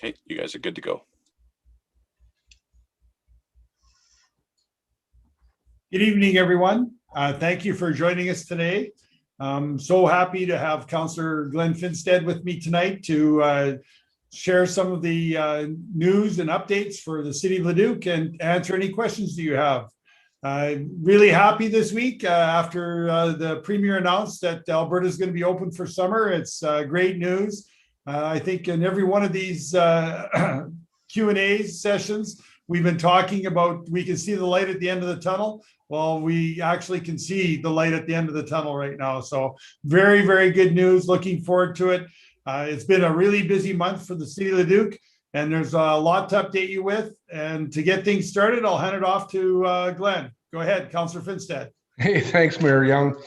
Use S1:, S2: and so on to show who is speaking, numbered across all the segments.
S1: Okay, you guys are good to go.
S2: Good evening, everyone. Thank you for joining us today. I'm so happy to have Councillor Glen Finstad with me tonight to share some of the news and updates for the City of Leduc and answer any questions that you have. Really happy this week after the Premier announced that Alberta is going to be open for summer. It's great news. I think in every one of these Q&A sessions, we've been talking about we can see the light at the end of the tunnel. Well, we actually can see the light at the end of the tunnel right now. So very, very good news. Looking forward to it. It's been a really busy month for the City of Leduc, and there's a lot to update you with. And to get things started, I'll hand it off to Glen. Go ahead, Councillor Finstad.
S3: Hey, thanks, Mayor Young.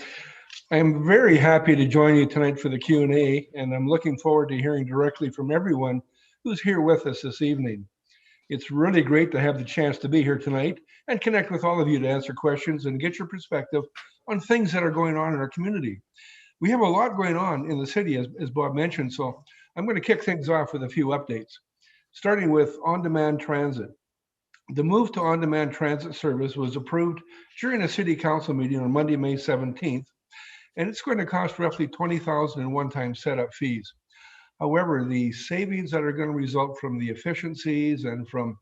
S3: I'm very happy to join you tonight for the Q&A, and I'm looking forward to hearing directly from everyone who's here with us this evening. It's really great to have the chance to be here tonight and connect with all of you to answer questions and get your perspective on things that are going on in our community. We have a lot going on in the city, as Bob mentioned, so I'm going to kick things off with a few updates, starting with on-demand transit. The move to on-demand transit service was approved during a city council meeting on Monday, May 17th, and it's going to cost roughly $20,000 in one-time setup fees. However, the savings that are going to result from the efficiencies and from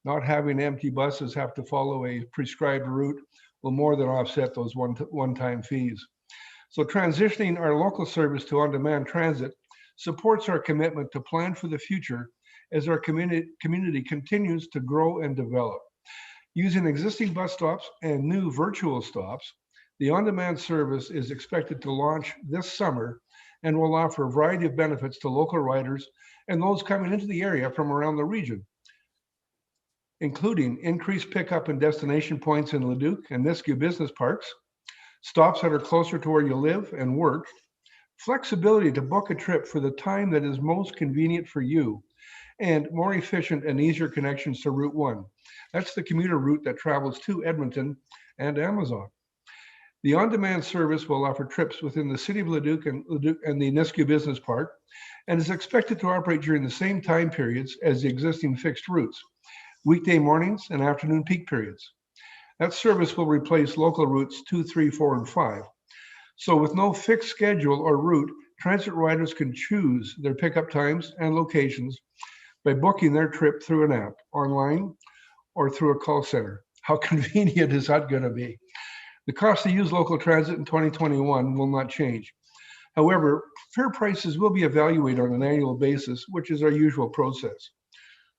S3: not having empty buses have to follow a prescribed route will more than offset those one-time fees. So transitioning our local service to on-demand transit supports our commitment to plan for the future as our community continues to grow and develop. Using existing bus stops and new virtual stops, the on-demand service is expected to launch this summer and will offer a variety of benefits to local riders and those coming into the area from around the region, including increased pickup and destination points in Leduc and Nisku business parks, stops that are closer to where you live and work, flexibility to book a trip for the time that is most convenient for you, and more efficient and easier connections to Route 1. That's the commuter route that travels to Edmonton and Amazon. The on-demand service will offer trips within the City of Leduc and the Nisku Business Park, and is expected to operate during the same time periods as the existing fixed routes, weekday mornings and afternoon peak periods. That service will replace local routes 2, 3, 4, and 5. So with no fixed schedule or route, transit riders can choose their pickup times and locations by booking their trip through an app, online, or through a call center. How convenient is that going to be? The cost to use local transit in 2021 will not change. However, fare prices will be evaluated on an annual basis, which is our usual process.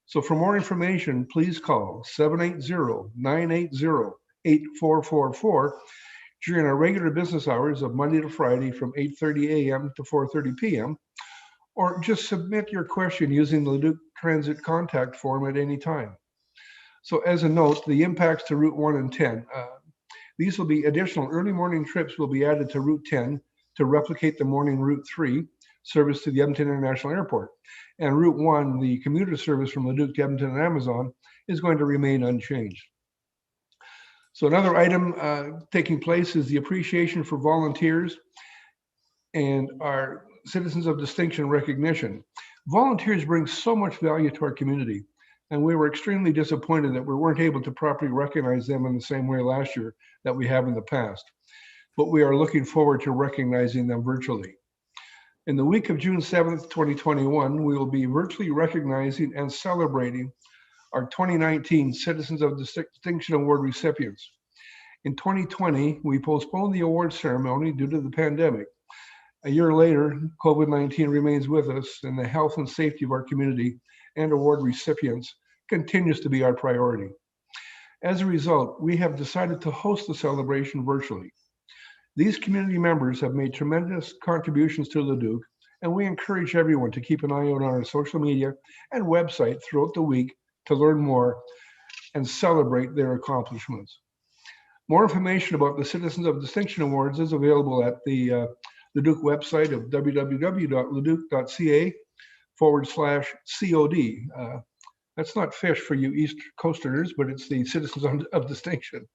S3: So for more information, please call 780-980-8444 during our regular business hours of Monday to Friday from 8:30 a.m. to 4:30 p.m. or just submit your question using the Leduc Transit contact form at any time. So as a note, the impacts to Route 1 and 10, these will be additional early morning trips will be added to Route 10 to replicate the morning Route 3 service to the Edmonton International Airport. And Route 1, the commuter service from Leduc to Edmonton and Amazon, is going to remain unchanged. So another item taking place is the appreciation for volunteers and our Citizens of Distinction recognition. Volunteers bring so much value to our community, and we were extremely disappointed that we weren't able to properly recognize them in the same way last year that we have in the past. But we are looking forward to recognizing them virtually. In the week of June 7th, 2021, we will be virtually recognizing and celebrating our 2019 Citizens of Distinction Award recipients. In 2020, we postponed the award ceremony due to the pandemic. A year later, COVID-19 remains with us, and the health and safety of our community and award recipients continues to be our priority. As a result, we have decided to host the celebration virtually. These community members have made tremendous contributions to Leduc, and we encourage everyone to keep an eye out on our social media and website throughout the week to learn more and celebrate their accomplishments. More information about the Citizens of Distinction Awards is available at the Leduc website of www.leduc.ca/COD. That's not fish for you East Coasterners, but it's the Citizens of Distinction.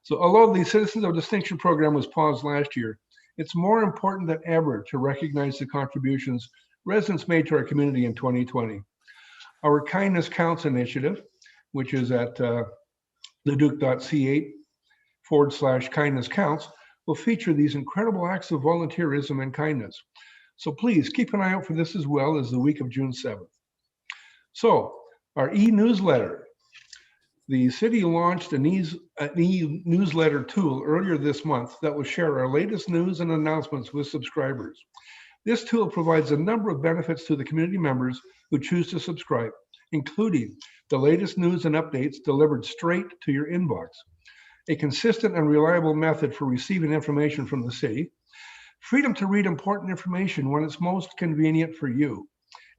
S3: So although the Citizens of Distinction program was paused last year, it's more important than ever to recognize the contributions residents made to our community in 2020. Our Kindness Counts initiative, which is at leduc.ca/kindness counts, will feature these incredible acts of volunteerism and kindness. So please keep an eye out for this as well as the week of June 7th. So our e-newsletter. The city launched an e-newsletter tool earlier this month that will share our latest news and announcements with subscribers. This tool provides a number of benefits to the community members who choose to subscribe, including the latest news and updates delivered straight to your inbox, a consistent and reliable method for receiving information from the city, freedom to read important information when it's most convenient for you,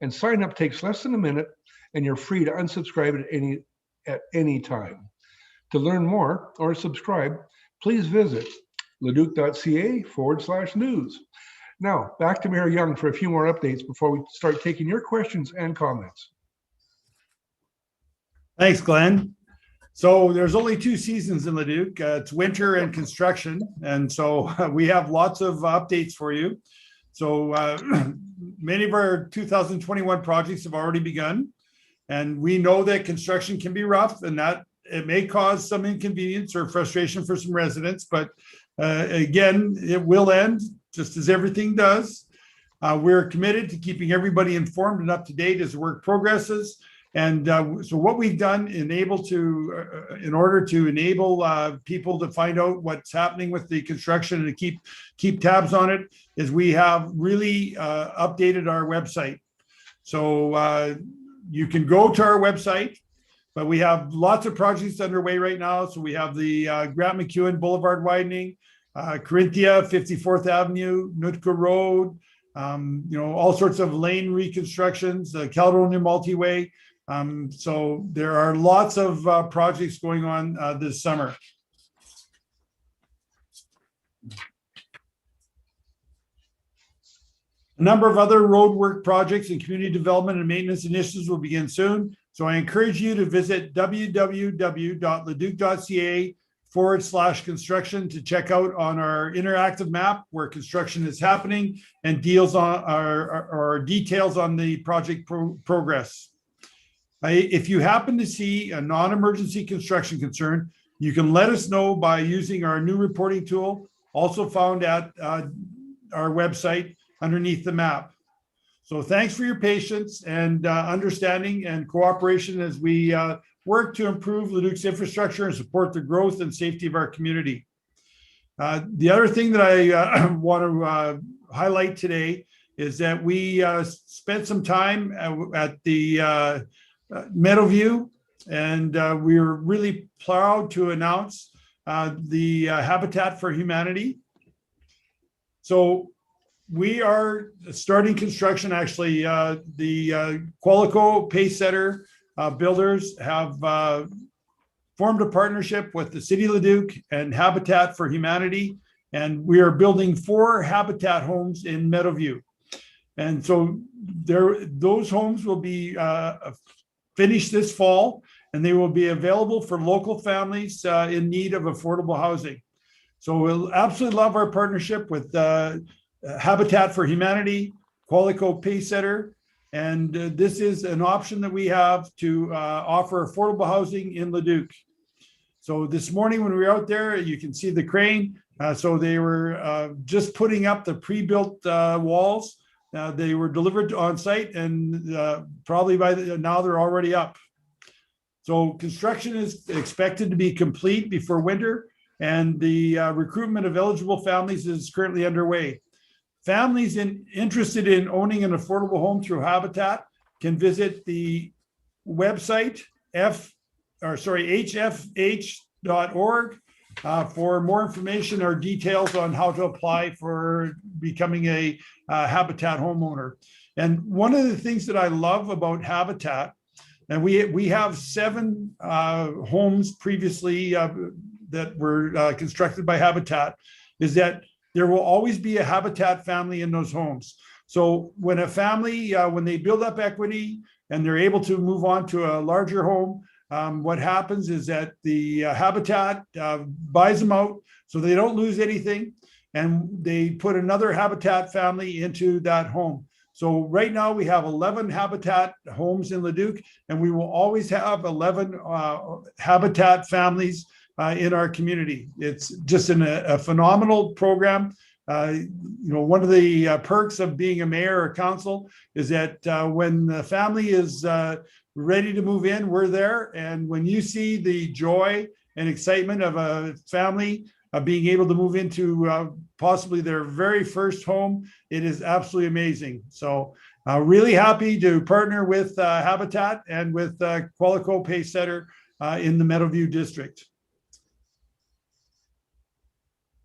S3: and sign up takes less than a minute, and you're free to unsubscribe at any time. To learn more or subscribe, please visit leduc.ca/news. Now, back to Mayor Young for a few more updates before we start taking your questions and comments.
S2: Thanks, Glenn. So there's only 2 seasons in Leduc. It's winter and construction. And so we have lots of updates for you. So many of our 2021 projects have already begun. And we know that construction can be rough and that it may cause some inconvenience or frustration for some residents. But again, it will end just as everything does. We're committed to keeping everybody informed and up to date as the work progresses. And so what we've done in order to enable people to find out what's happening with the construction and to keep tabs on it is we have really updated our website. So you can go to our website, but we have lots of projects underway right now. So we have the Grant McEwen Boulevard widening, Corinthia, 54th Avenue, Nootka Road, all sorts of lane reconstructions, the Caledonia Multiway. So there are lots of projects going on this summer. A number of other road work projects and community development and maintenance initiatives will begin soon. So I encourage you to visit www.leduc.ca/construction to check out on our interactive map where construction is happening and deals on our details on the project progress. If you happen to see a non-emergency construction concern, you can let us know by using our new reporting tool, also found at our website underneath the map. So thanks for your patience and understanding and cooperation as we work to improve Leduc's infrastructure and support the growth and safety of our community. The other thing that I want to highlight today is that we spent some time at the Meadowview, and we're really proud to announce the Habitat for Humanity. So we are starting construction. Actually, the Qualico Pace Setter builders have formed a partnership with the City of Leduc and Habitat for Humanity, and we are building 4 Habitat homes in Meadowview. And so those homes will be finished this fall, and they will be available for local families in need of affordable housing. So we'll absolutely love our partnership with Habitat for Humanity, Qualico Pace Setter, and this is an option that we have to offer affordable housing in Leduc. So this morning when we were out there, you can see the crane. So they were just putting up the pre-built walls. They were delivered on site, and probably now they're already up. So construction is expected to be complete before winter, and the recruitment of eligible families is currently underway. Families interested in owning an affordable home through Habitat can visit the website hfh.org for more information or details on how to apply for becoming a Habitat homeowner. And one of the things that I love about Habitat, and we have 7 homes previously that were constructed by Habitat, is that there will always be a Habitat family in those homes. So when a family, when they build up equity and they're able to move on to a larger home, what happens is that the Habitat buys them out so they don't lose anything, and they put another Habitat family into that home. So right now we have 11 Habitat homes in Leduc, and we will always have 11 Habitat families in our community. It's just a phenomenal program. One of the perks of being a mayor or council is that when the family is ready to move in, we're there. And when you see the joy and excitement of a family being able to move into possibly their very first home, it is absolutely amazing. So really happy to partner with Habitat and with Qualico Pacesetter in the Meadowview district.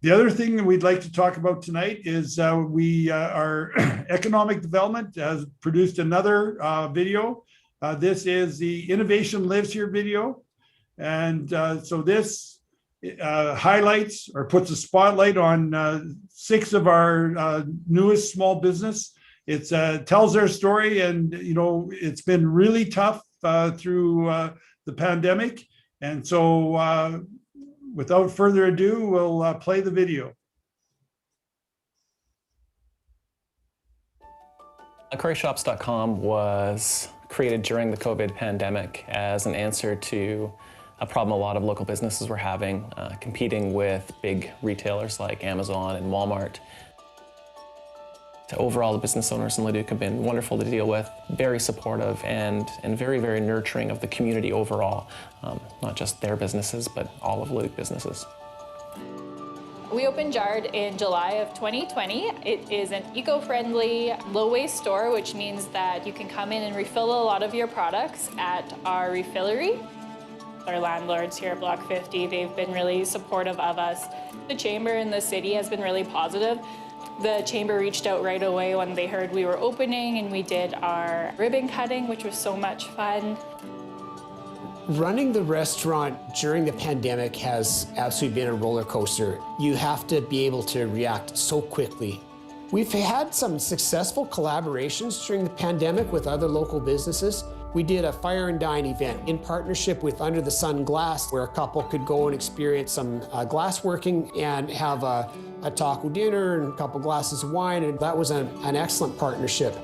S2: The other thing that we'd like to talk about tonight is our economic development has produced another video. This is the Innovation Lives Here video. And so this highlights or puts a spotlight on 6 of our newest small business. It tells their story, and it's been really tough through the pandemic. And so without further ado, we'll play the video.
S1: QuarryShops.com was created during the COVID pandemic as an answer to a problem a lot of local businesses were having, competing with big retailers like Amazon and Walmart. Overall, the business owners in Leduc have been wonderful to deal with, very supportive and very, very nurturing of the community overall, not just their businesses, but all of Leduc businesses.
S4: We opened Jard in July of 2020. It is an eco-friendly, low-waste store, which means that you can come in and refill a lot of your products at our refillery. Our landlords here at Block 50, they've been really supportive of us. The chamber in the city has been really positive. The chamber reached out right away when they heard we were opening, and we did our ribbon cutting, which was so much fun.
S5: Running the restaurant during the pandemic has absolutely been a roller coaster. You have to be able to react so quickly. We've had some successful collaborations during the pandemic with other local businesses. We did a Fire and Dine event in partnership with Under the Sun Glass, where a couple could go and experience some glass working and have a taco dinner and a couple glasses of wine, and that was an excellent partnership.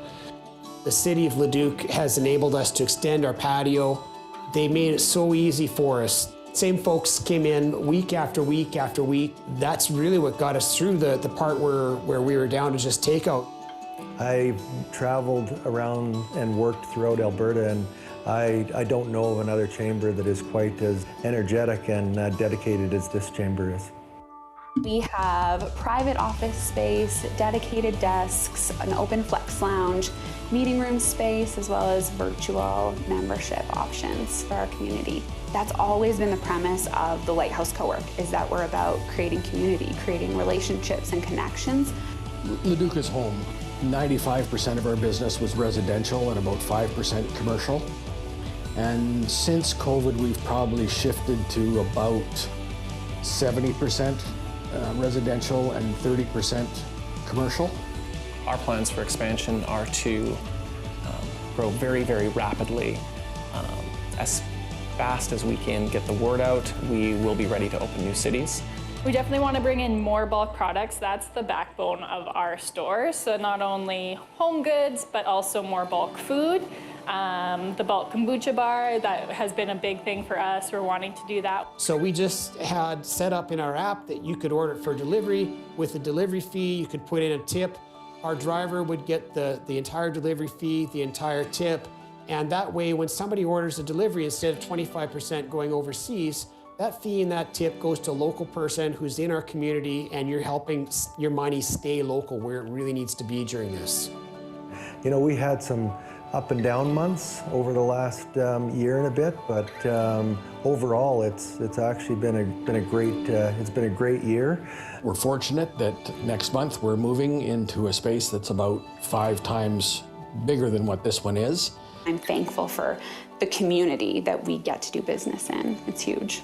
S5: The City of Leduc has enabled us to extend our patio. They made it so easy for us. Same folks came in week after week after week. That's really what got us through the part where we were down to just takeout.
S6: I traveled around and worked throughout Alberta, and I don't know of another chamber that is quite as energetic and dedicated as this chamber is.
S7: We have private office space, dedicated desks, an open flex lounge, meeting room space, as well as virtual membership options for our community. That's always been the premise of the Lighthouse Co-work, is that we're about creating community, creating relationships and connections.
S8: Leduc is home. 95% of our business was residential and about 5% commercial. And since COVID, we've probably shifted to about 70% residential and 30% commercial.
S1: Our plans for expansion are to grow very, very rapidly. As fast as we can get the word out, we will be ready to open new cities.
S4: We definitely want to bring in more bulk products. That's the backbone of our store. So not only home goods, but also more bulk food. The bulk kombucha bar, that has been a big thing for us. We're wanting to do that.
S5: So we just had set up in our app that you could order it for delivery. With a delivery fee, you could put in a tip. Our driver would get the entire delivery fee, the entire tip. And that way, when somebody orders a delivery, instead of 25% going overseas, that fee and that tip goes to a local person who's in our community, and you're helping your money stay local where it really needs to be during this.
S6: You know, we had some up and down months over the last year and a bit, but overall, it's actually been a great year.
S8: We're fortunate that next month we're moving into a space that's about 5 times bigger than what this one is.
S7: I'm thankful for the community that we get to do business in. It's huge.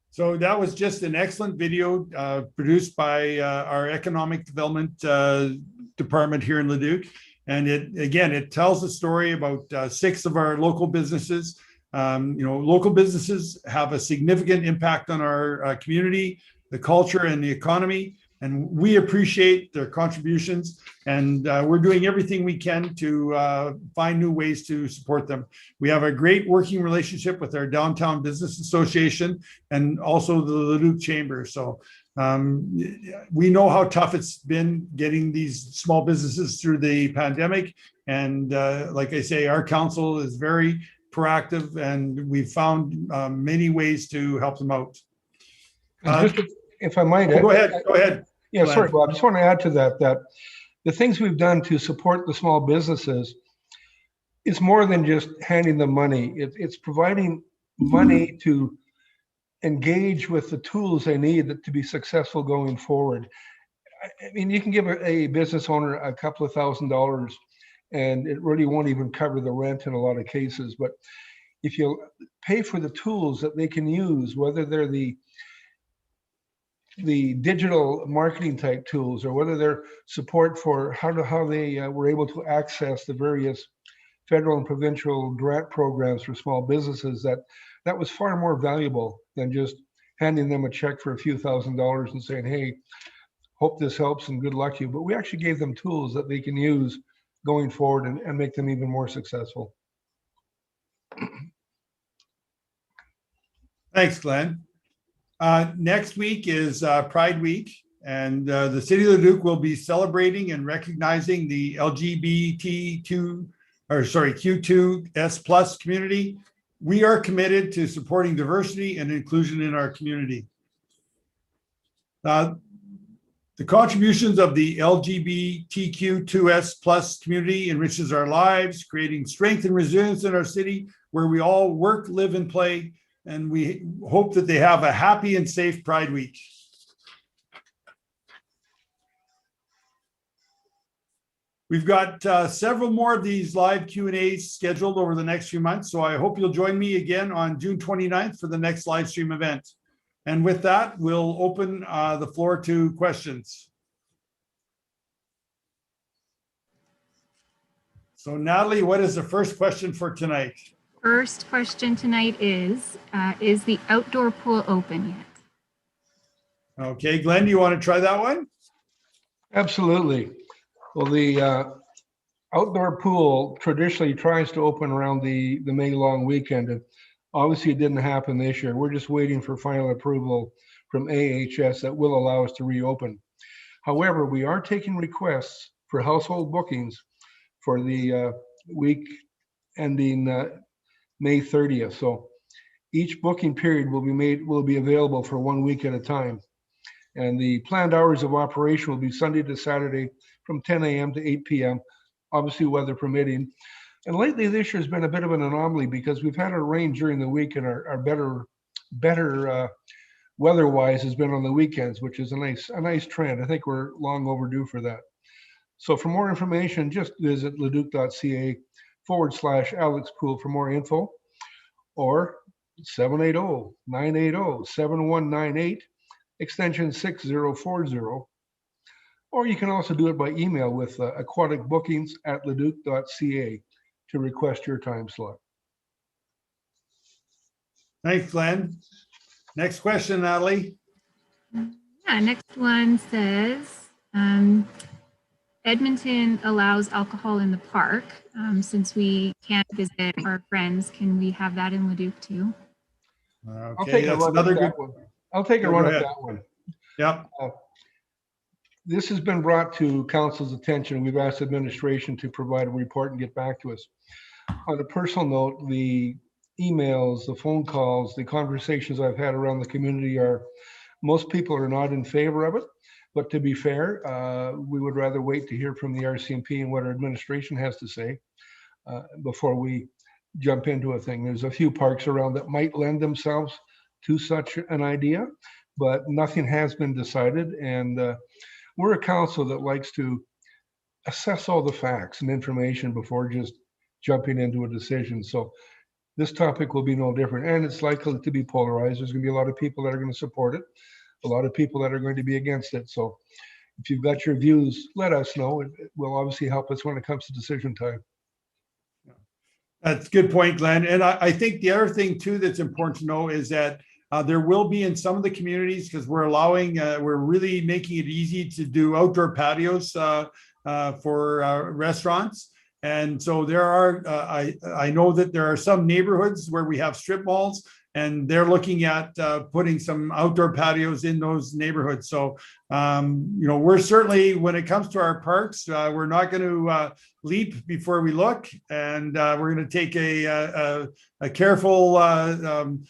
S2: So that was just an excellent video produced by our economic development department here in Leduc. And it tells a story about 6 of our local businesses. Local businesses have a significant impact on our community, the culture, and the economy. And we appreciate their contributions, and we're doing everything we can to find new ways to support them. We have a great working relationship with our Downtown Business Association and also the Leduc Chamber. So we know how tough it's been getting these small businesses through the pandemic. And like I say, our council is very proactive, and we've found many ways to help them out.
S3: If I might,
S2: go ahead.
S3: Yeah, sorry, Bob. I just want to add to that the things we've done to support the small businesses is more than just handing them money. It's providing money to engage with the tools they need to be successful going forward. I mean, you can give a business owner a couple of $1,000s, and it really won't even cover the rent in a lot of cases. But if you pay for the tools that they can use, whether they're the digital marketing type tools, or whether they're support for how they were able to access the various federal and provincial grant programs for small businesses, that was far more valuable than just handing them a check for a few $1,000s and saying, hey, hope this helps and good luck to you. But we actually gave them tools that they can use going forward and make them even more successful.
S2: Thanks, Glenn. Next week is Pride Week, and the City of Leduc will be celebrating and recognizing the Q2S+ community. We are committed to supporting diversity and inclusion in our community. The contributions of the LGBTQ2S+ community enriches our lives, creating strength and resilience in our city where we all work, live, and play. And we hope that they have a happy and safe Pride Week. We've got several more of these live Q&As scheduled over the next few months, so I hope you'll join me again on June 29th for the next live stream event. And with that, we'll open the floor to questions. So Natalie, what is the first question for tonight?
S9: First question tonight is the outdoor pool open yet?
S2: Okay, Glenn, do you want to try that one?
S3: Absolutely. Well, the outdoor pool traditionally tries to open around the May long weekend. And obviously, it didn't happen this year. We're just waiting for final approval from AHS that will allow us to reopen. However, we are taking requests for household bookings for the week ending May 30th. So each booking period will be available for 1 week at a time. And the planned hours of operation will be Sunday to Saturday from 10 a.m. to 8 p.m., obviously weather permitting. And lately this year has been a bit of an anomaly because we've had our rain during the week, and our better weather-wise has been on the weekends, which is a nice trend. I think we're long overdue for that. So for more information, just visit leduc.ca/Alex Pool for more info, or 780-980-7198, extension 6040. Or you can also do it by email with aquaticbookings@leduc.ca to request your time slot.
S2: Thanks, Glenn. Next question, Natalie.
S9: Yeah, next one says, Edmonton allows alcohol in the park. Since we can't visit our friends, can we have that in Leduc too?
S2: Okay, that's another good one.
S3: I'll take a run at that one.
S2: Yeah.
S3: This has been brought to council's attention. We've asked administration to provide a report and get back to us. On a personal note, the emails, the phone calls, the conversations I've had around the community most people are not in favor of it. But to be fair, we would rather wait to hear from the RCMP and what our administration has to say before we jump into a thing. There's a few parks around that might lend themselves to such an idea, but nothing has been decided. And we're a council that likes to assess all the facts and information before just jumping into a decision. So this topic will be no different, and it's likely to be polarized. There's going to be a lot of people that are going to support it, a lot of people that are going to be against it. So if you've got your views, let us know. It will obviously help us when it comes to decision time.
S2: That's a good point, Glenn. And I think the other thing too that's important to know is that there will be in some of the communities, because we're really making it easy to do outdoor patios for restaurants. And so there are, I know that there are some neighborhoods where we have strip malls, and they're looking at putting some outdoor patios in those neighborhoods. So, we're certainly, when it comes to our parks, we're not going to leap before we look, and we're going to take a careful, and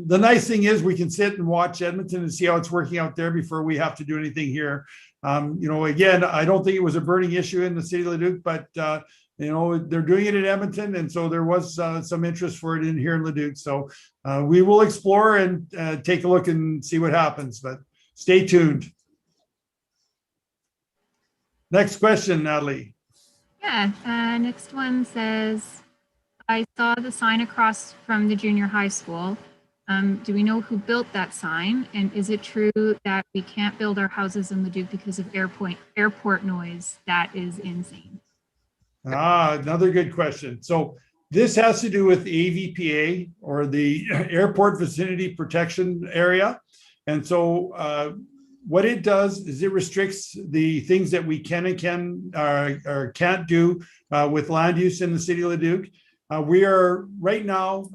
S2: the nice thing is we can sit and watch Edmonton and see how it's working out there before we have to do anything here. Again, I don't think it was a burning issue in the city of Leduc, but they're doing it in Edmonton, and so there was some interest for it in here in Leduc. So we will explore and take a look and see what happens, but stay tuned. Next question, Natalie.
S9: Yeah, next one says, I saw the sign across from the junior high school. Do we know who built that sign? And is it true that we can't build our houses in Leduc because of airport noise? That is insane.
S2: Another good question. So this has to do with AVPA, or the Airport Vicinity Protection Area. And so what it does is it restricts the things that we can or can't do with land use in the city of Leduc. We are right now,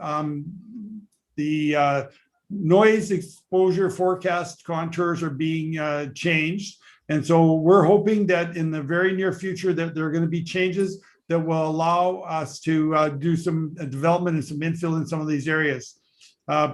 S2: the noise exposure forecast contours are being changed. And so we're hoping that in the very near future that there are going to be changes that will allow us to do some development and some infill in some of these areas.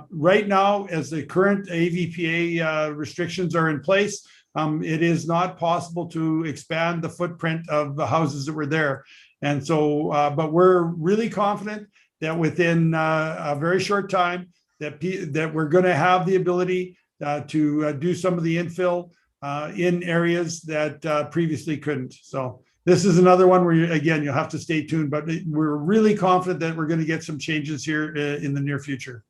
S2: Right now, as the current AVPA restrictions are in place, it is not possible to expand the footprint of the houses that were there. And so, but we're really confident that within a very short time that we're going to have the ability to do some of the infill in areas that previously couldn't. So this is another one where, again, you'll have to stay tuned, but we're really confident that we're going to get some changes here in the near future.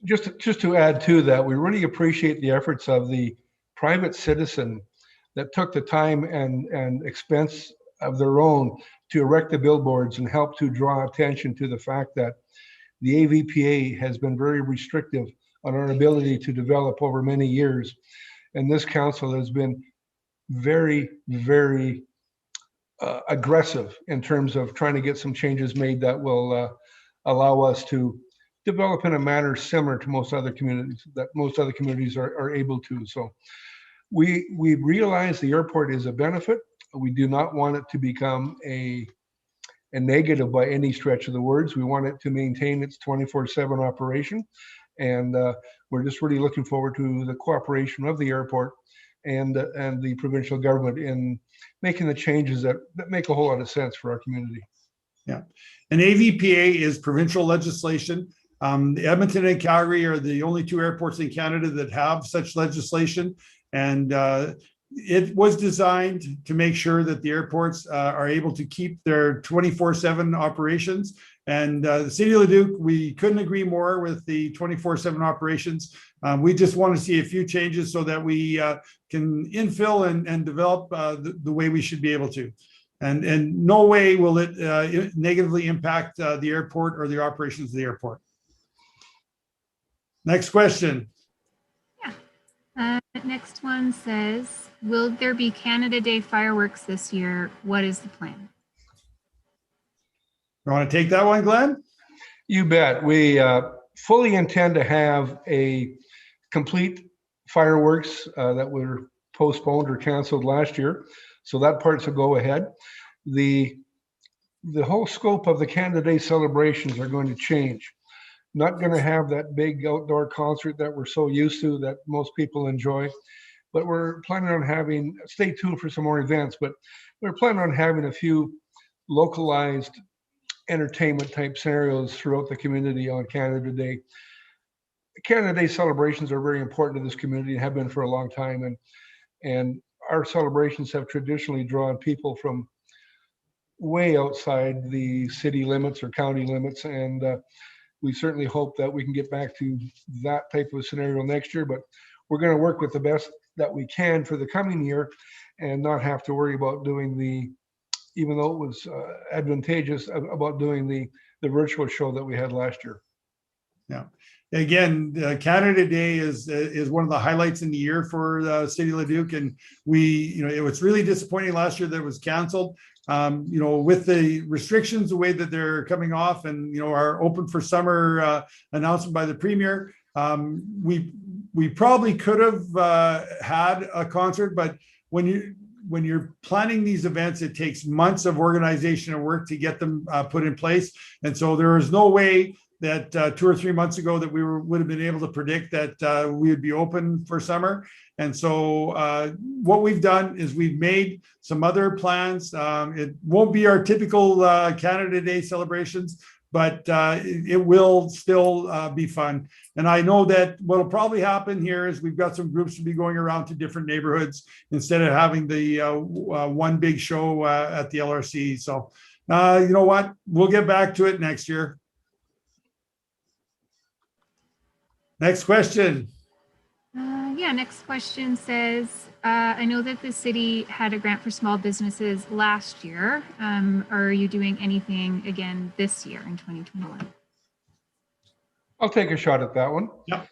S3: Just to add to that, we really appreciate the efforts of the private citizen that took the time and expense of their own to erect the billboards and help to draw attention to the fact that the AVPA has been very restrictive on our ability to develop over many years. And this council has been very, very aggressive in terms of trying to get some changes made that will allow us to develop in a manner similar to most other communities are able to. So we realize the airport is a benefit. We do not want it to become a negative by any stretch of the words. We want it to maintain its 24/7 operation. And we're just really looking forward to the cooperation of the airport and the provincial government in making the changes that make a whole lot of sense for our community.
S2: Yeah, and AVPA is provincial legislation. Edmonton and Calgary are the only two airports in Canada that have such legislation. And it was designed to make sure that the airports are able to keep their 24/7 operations. And the city of Leduc, we couldn't agree more with the 24/7 operations. We just want to see a few changes so that we can infill and develop the way we should be able to. And no way will it negatively impact the airport or the operations of the airport. Next question.
S9: Next one says, will there be Canada Day fireworks this year? What is the plan?
S2: You want to take that one, Glenn?
S3: You bet. We fully intend to have a complete fireworks that were postponed or canceled last year. So that part's a go ahead. The whole scope of the Canada Day celebrations are going to change. Not going to have that big outdoor concert that we're so used to that most people enjoy, but we're planning on having, stay tuned for some more events, but we're planning on having a few localized entertainment type scenarios throughout the community on Canada Day. Canada Day celebrations are very important to this community and have been for a long time. And our celebrations have traditionally drawn people from way outside the city limits or county limits. And we certainly hope that we can get back to that type of scenario next year, but we're going to work with the best that we can for the coming year and not have to worry about doing the, even though it was advantageous, about doing the virtual show that we had last year.
S2: Yeah. Again, Canada Day is one of the highlights in the year for the city of Leduc, and it was really disappointing last year that it was canceled. With the restrictions, the way that they're coming off, and our open for summer announcement by the premier, we probably could have had a concert, but when you're planning these events, it takes months of organization and work to get them put in place, and so there is no way that 2 or 3 months ago that we would have been able to predict that we would be open for summer. And so what we've done is we've made some other plans. It won't be our typical Canada Day celebrations, but it will still be fun. And I know that what'll probably happen here is we've got some groups to be going around to different neighborhoods instead of having the one big show at the LRC. So you know what? We'll get back to it next year. Next question.
S9: Next question says, I know that the city had a grant for small businesses last year. Are you doing anything again this year in 2021?
S3: I'll take a shot at that one.
S2: Yep.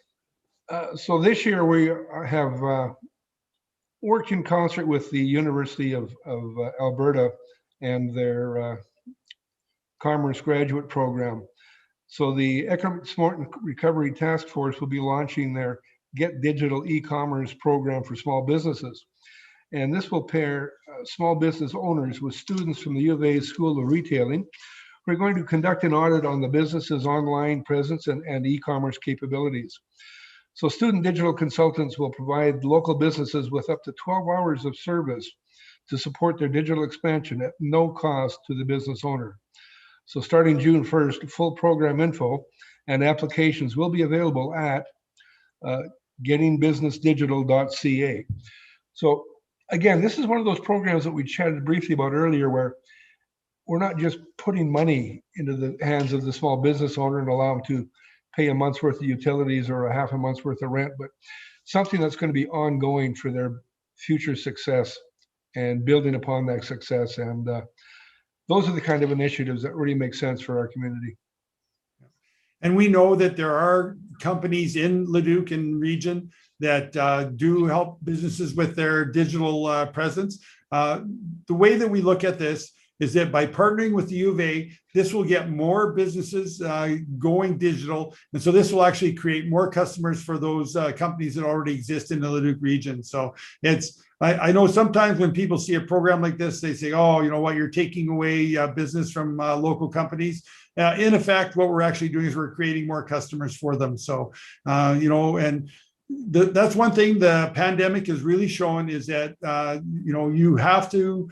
S3: So this year we have worked in concert with the University of Alberta and their Commerce Graduate Program. So the Economic Smart Recovery Task Force will be launching their Get Digital E-commerce program for small businesses. And this will pair small business owners with students from the U of A School of Retailing. We're going to conduct an audit on the business's online presence and e-commerce capabilities. So student digital consultants will provide local businesses with up to 12 hours of service to support their digital expansion at no cost to the business owner. So starting June 1st, full program info and applications will be available at gettingbusinessdigital.ca. So again, this is one of those programs that we chatted briefly about earlier, where we're not just putting money into the hands of the small business owner and allow them to pay a month's worth of utilities or a half a month's worth of rent, but something that's going to be ongoing for their future success and building upon that success. And those are the kind of initiatives that really make sense for our community.
S2: And we know that there are companies in Leduc and region that do help businesses with their digital presence. The way that we look at this is that by partnering with the U of A, this will get more businesses going digital. And so this will actually create more customers for those companies that already exist in the Leduc region. So I know sometimes when people see a program like this, they say, oh, you know what, you're taking away business from local companies. In effect, what we're actually doing is we're creating more customers for them. So, that's one thing the pandemic has really shown is that, you have to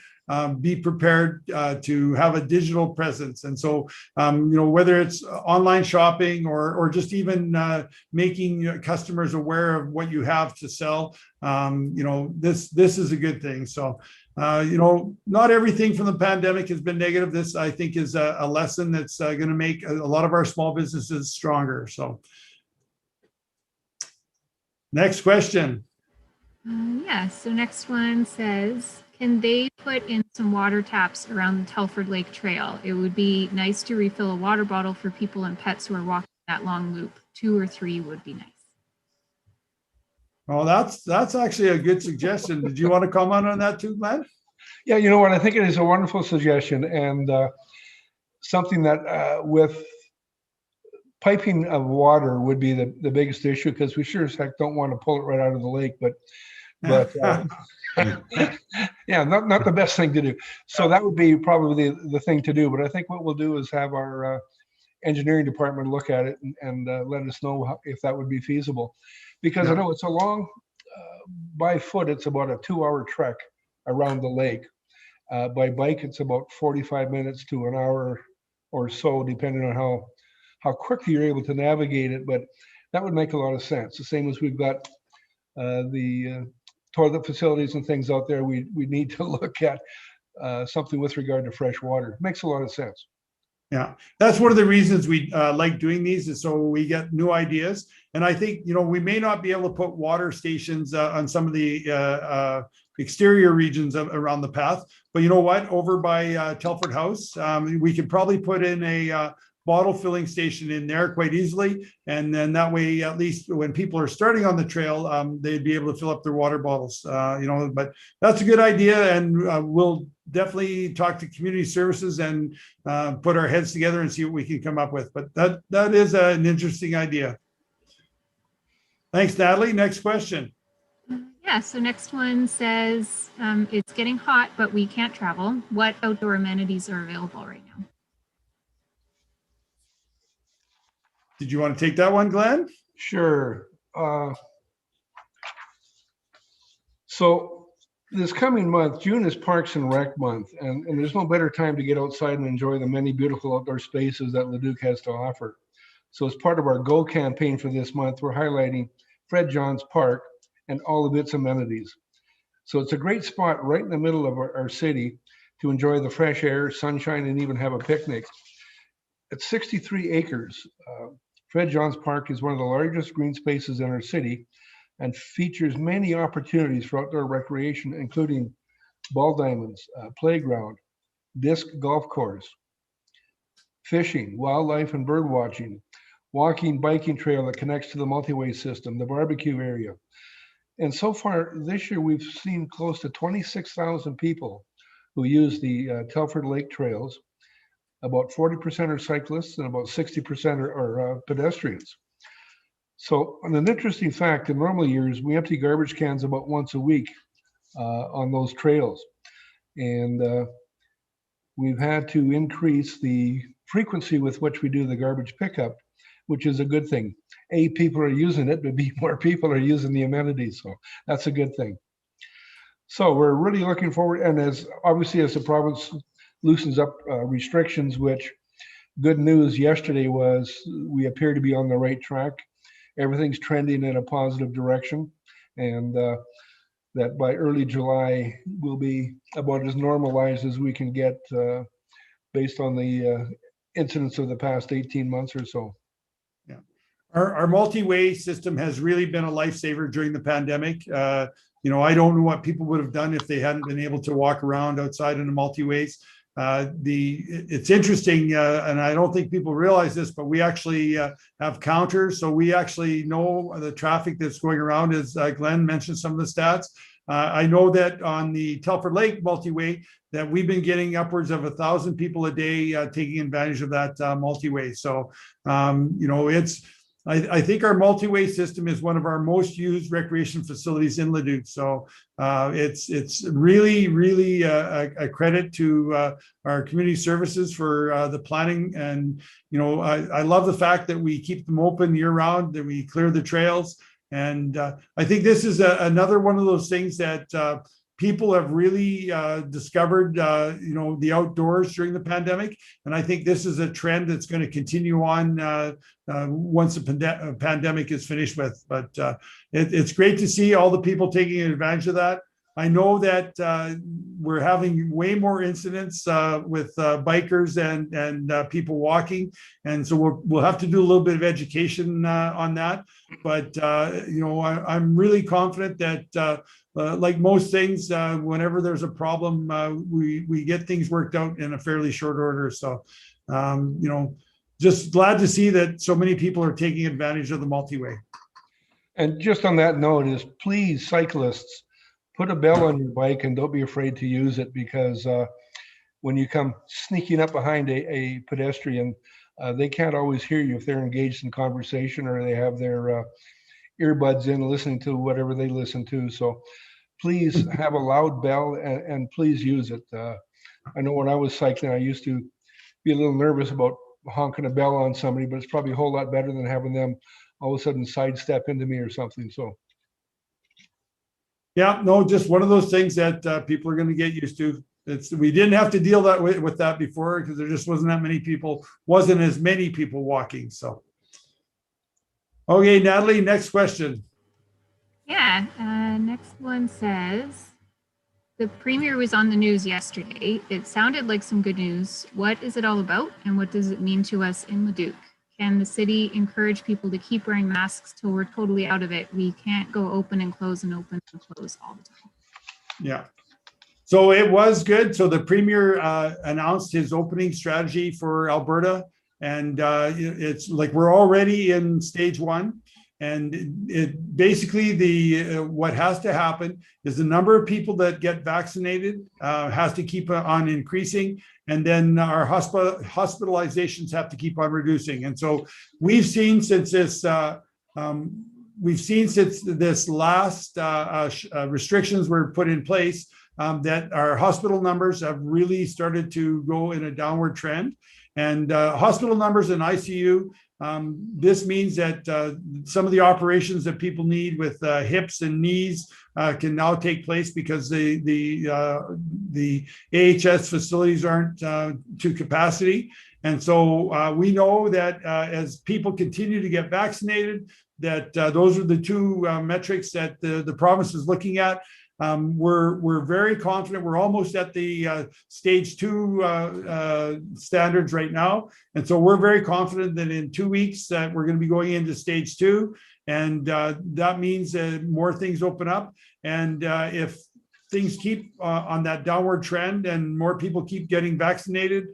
S2: be prepared to have a digital presence. And so, whether it's online shopping or just even making customers aware of what you have to sell, this is a good thing. So, not everything from the pandemic has been negative. This, I think, is a lesson that's going to make a lot of our small businesses stronger. So, next question.
S9: So next one says, can they put in some water taps around the Telford Lake Trail? It would be nice to refill a water bottle for people and pets who are walking that long loop. 2 or 3 would be nice.
S2: Oh, that's actually a good suggestion. Did you want to comment on that too, Glen?
S3: Yeah, you know what? I think it is a wonderful suggestion, and something that with piping of water would be the biggest issue, because we sure as heck don't want to pull it right out of the lake, but yeah, not the best thing to do. So that would be probably the thing to do. But I think what we'll do is have our engineering department look at it and let us know if that would be feasible, because I know it's a long, by foot, it's about a 2-hour trek around the lake. By bike, it's about 45 minutes to an hour or so, depending on how quickly you're able to navigate it. But that would make a lot of sense. The same as we've got the toilet facilities and things out there, we need to look at something with regard to fresh water. It makes a lot of sense.
S2: Yeah, that's one of the reasons we like doing these, is so we get new ideas. And I think, we may not be able to put water stations on some of the exterior regions around the path, but you know what? Over by Telford House, we could probably put in a bottle filling station in there quite easily. And then that way, at least when people are starting on the trail, they'd be able to fill up their water bottles, but that's a good idea. And we'll definitely talk to community services and put our heads together and see what we can come up with. But that is an interesting idea. Thanks, Natalie. Next question.
S9: Yeah, so next one says, it's getting hot, but we can't travel. What outdoor amenities are available right now?
S2: Did you want to take that one, Glenn?
S3: Sure. So this coming month, June is Parks and Rec month, and there's no better time to get outside and enjoy the many beautiful outdoor spaces that Leduc has to offer. So as part of our Go campaign for this month, we're highlighting Fred Johns Park and all of its amenities. So it's a great spot right in the middle of our city to enjoy the fresh air, sunshine, and even have a picnic. It's 63 acres. Fred Johns Park is one of the largest green spaces in our city and features many opportunities for outdoor recreation, including ball diamonds, playground, disc golf course, fishing, wildlife and bird watching, walking, biking trail that connects to the multi-way system, the barbecue area. And so far this year, we've seen close to 26,000 people who use the Telford Lake trails. About 40% are cyclists and about 60% are pedestrians. So an interesting fact, in normal years, we empty garbage cans about once a week on those trails. And we've had to increase the frequency with which we do the garbage pickup, which is a good thing. A, people are using it, but B, more people are using the amenities. So that's a good thing. So we're really looking forward, and as the province loosens up restrictions, which good news yesterday was we appear to be on the right track. Everything's trending in a positive direction, and that by early July will be about as normalized as we can get based on the incidents of the past 18 months or so.
S2: Yeah, our multi-way system has really been a lifesaver during the pandemic. I don't know what people would have done if they hadn't been able to walk around outside in the multi-ways. It's interesting, and I don't think people realize this, but we actually have counters, so we actually know the traffic that's going around. As Glenn mentioned some of the stats, I know that on the Telford Lake multi-way that we've been getting upwards of 1,000 people a day taking advantage of that multi-way. So I think our multi-way system is one of our most used recreation facilities in Leduc. So it's really a credit to our community services for the planning. And, I love the fact that we keep them open year round, that we clear the trails. And I think this is another one of those things that people have really discovered, the outdoors during the pandemic. And I think this is a trend that's going to continue on once the pandemic is finished with. But it's great to see all the people taking advantage of that. I know that we're having way more incidents with bikers and people walking. And so we'll have to do a little bit of education on that. But, I'm really confident that like most things, whenever there's a problem, we get things worked out in a fairly short order. So, just glad to see that so many people are taking advantage of the multi-way.
S3: And just on that note is, please, cyclists, put a bell on your bike and don't be afraid to use it, because when you come sneaking up behind a pedestrian, they can't always hear you if they're engaged in conversation or they have their earbuds in listening to whatever they listen to. So please have a loud bell and please use it. I know when I was cycling, I used to be a little nervous about honking a bell on somebody, but it's probably a whole lot better than having them all of a sudden sidestep into me or something. So.
S2: Yeah, no, just one of those things that people are going to get used to. We didn't have to deal with that before because there just wasn't as many people walking. So, okay, Natalie, next question.
S9: Yeah, next one says, The Premier was on the news yesterday. It sounded like some good news. What is it all about, and what does it mean to us in Leduc? Can the city encourage people to keep wearing masks till we're totally out of it? We can't go open and close and open and close all the time.
S2: Yeah. So it was good. So the Premier announced his opening strategy for Alberta, and it's like we're already in stage one. And it basically what has to happen is the number of people that get vaccinated has to keep on increasing, and then our hospitalizations have to keep on reducing. And so we've seen since this last restrictions were put in place that our hospital numbers have really started to go in a downward trend. And hospital numbers in ICU, this means that some of the operations that people need with hips and knees can now take place because the AHS facilities aren't to capacity. And so we know that as people continue to get vaccinated, that those are the two metrics that the province is looking at. We're very confident. We're almost at the stage 2 standards right now. And so we're very confident that in 2 weeks that we're going to be going into stage 2. And that means more things open up. And if things keep on that downward trend and more people keep getting vaccinated,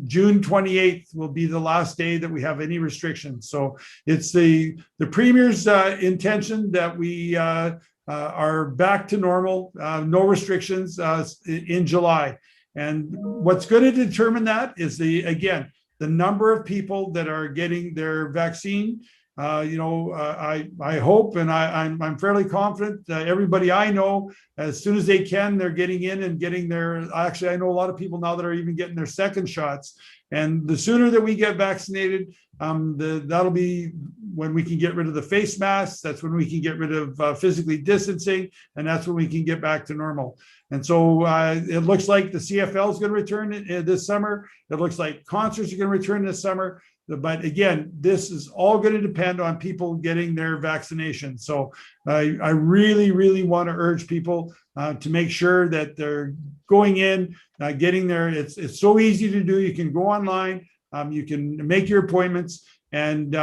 S2: June 28th will be the last day that we have any restrictions. So it's the Premier's intention that we are back to normal, no restrictions in July. And what's going to determine that is the number of people that are getting their vaccine. I hope, and I'm fairly confident that everybody I know, as soon as they can, they're getting in and getting their, actually, I know a lot of people now that are even getting their second shots. And the sooner that we get vaccinated, that'll be when we can get rid of the face masks. That's when we can get rid of physically distancing, and that's when we can get back to normal. And so it looks like the CFL is going to return this summer. It looks like concerts are going to return this summer. But again, this is all going to depend on people getting their vaccination. So I really, really want to urge people to make sure that they're going in, getting there. It's so easy to do. You can go online, you can make your appointments, and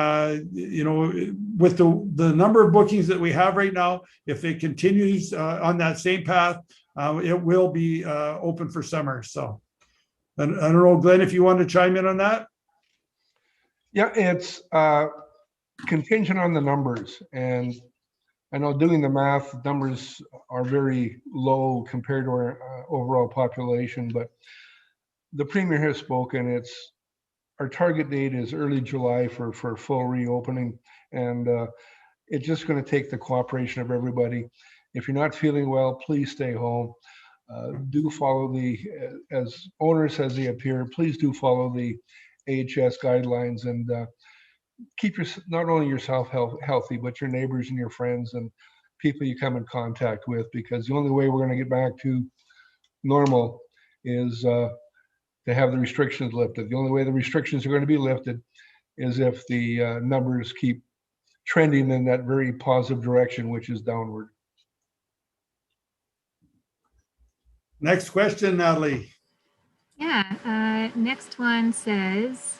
S2: with the number of bookings that we have right now, if it continues on that same path, it will be open for summer. So I don't know, Glenn, if you want to chime in on that.
S3: Yeah, it's contingent on the numbers. And I know doing the math, numbers are very low compared to our overall population, but the Premier has spoken. Our target date is early July for full reopening. And it's just going to take the cooperation of everybody. If you're not feeling well, please stay home. Do follow as onerous as they appear, please do follow the AHS guidelines, and keep not only yourself healthy, but your neighbors and your friends and people you come in contact with, because the only way we're going to get back to normal is to have the restrictions lifted. The only way the restrictions are going to be lifted is if the numbers keep trending in that very positive direction, which is downward.
S2: Next question, Natalie.
S9: Yeah, next one says,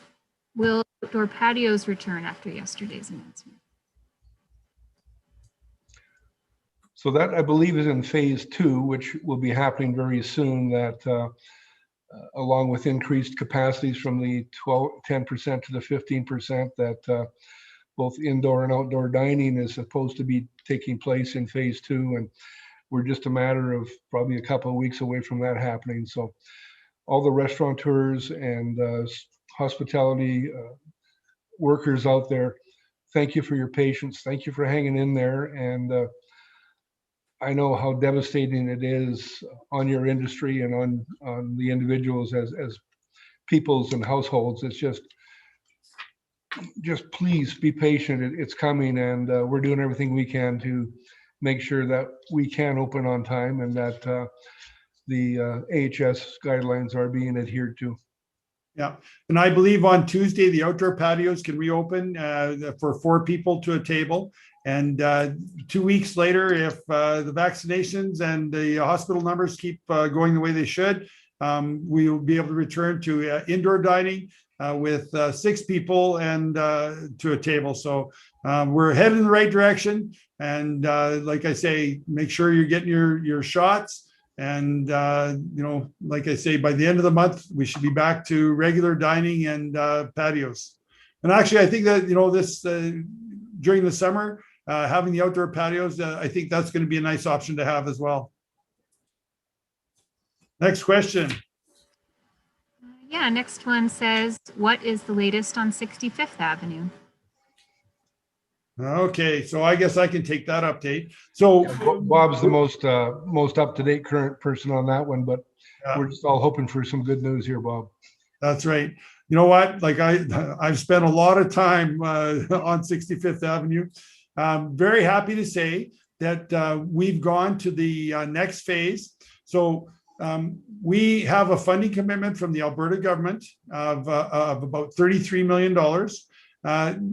S9: will outdoor patios return after yesterday's announcement?
S3: So that, I believe, is in phase 2, which will be happening very soon, that along with increased capacities from the 10% to the 15%, that both indoor and outdoor dining is supposed to be taking place in phase 2. And we're just a matter of probably a couple of weeks away from that happening. So all the restaurateurs and hospitality workers out there, thank you for your patience. Thank you for hanging in there. And I know how devastating it is on your industry and on the individuals as peoples and households. It's just please be patient. It's coming, and we're doing everything we can to make sure that we can open on time and that the AHS guidelines are being adhered to.
S2: Yeah, and I believe on Tuesday, the outdoor patios can reopen for 4 people to a table. And 2 weeks later, if the vaccinations and the hospital numbers keep going the way they should, we will be able to return to indoor dining with 6 people and to a table. So we're headed in the right direction. And like I say, make sure you're getting your shots. And, like I say, by the end of the month, we should be back to regular dining and patios. And actually, I think that, this during the summer, having the outdoor patios, I think that's going to be a nice option to have as well. Next question.
S9: Yeah, next one says, what is the latest on 65th Avenue?
S2: Okay, so I guess I can take that update. So
S3: Bob's the most up-to-date current person on that one, but
S2: Yeah.
S3: we're just all hoping for some good news here, Bob.
S2: That's right. You know what? Like I've spent a lot of time on 65th Avenue. Very happy to say that we've gone to the next phase. So we have a funding commitment from the Alberta government of about $33 million.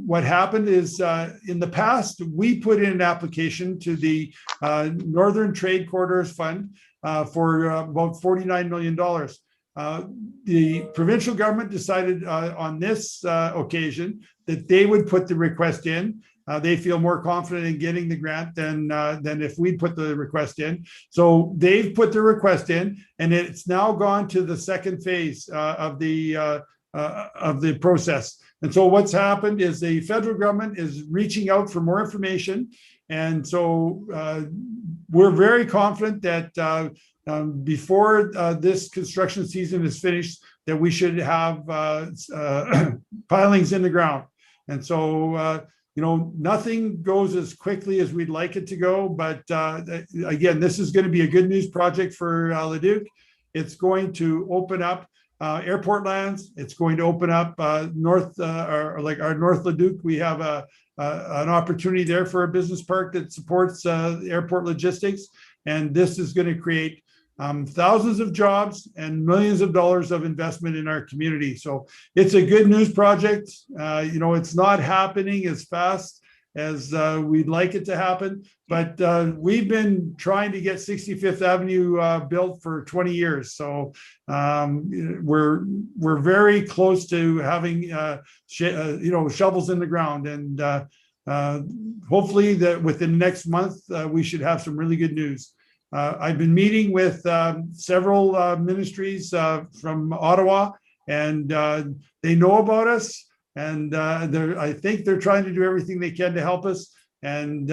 S2: What happened is in the past, we put in an application to the Northern Trade Corridors Fund for about $49 million. The provincial government decided on this occasion that they would put the request in. They feel more confident in getting the grant than if we put the request in. So they've put the request in, and it's now gone to the second phase of the process. And so what's happened is the federal government is reaching out for more information. And so we're very confident that before this construction season is finished, that we should have pilings in the ground. And so, nothing goes as quickly as we'd like it to go. But again, this is going to be a good news project for Leduc. It's going to open up airport lands. It's going to open up north, or like our North Leduc. We have an opportunity there for a business park that supports airport logistics. And this is going to create thousands of jobs and millions of dollars of investment in our community. So it's a good news project. It's not happening as fast as we'd like it to happen, but we've been trying to get 65th Avenue built for 20 years. So we're very close to having shovels in the ground, and hopefully that within the next month we should have some really good news. I've been meeting with several ministries from Ottawa, and they know about us. And I think they're trying to do everything they can to help us. And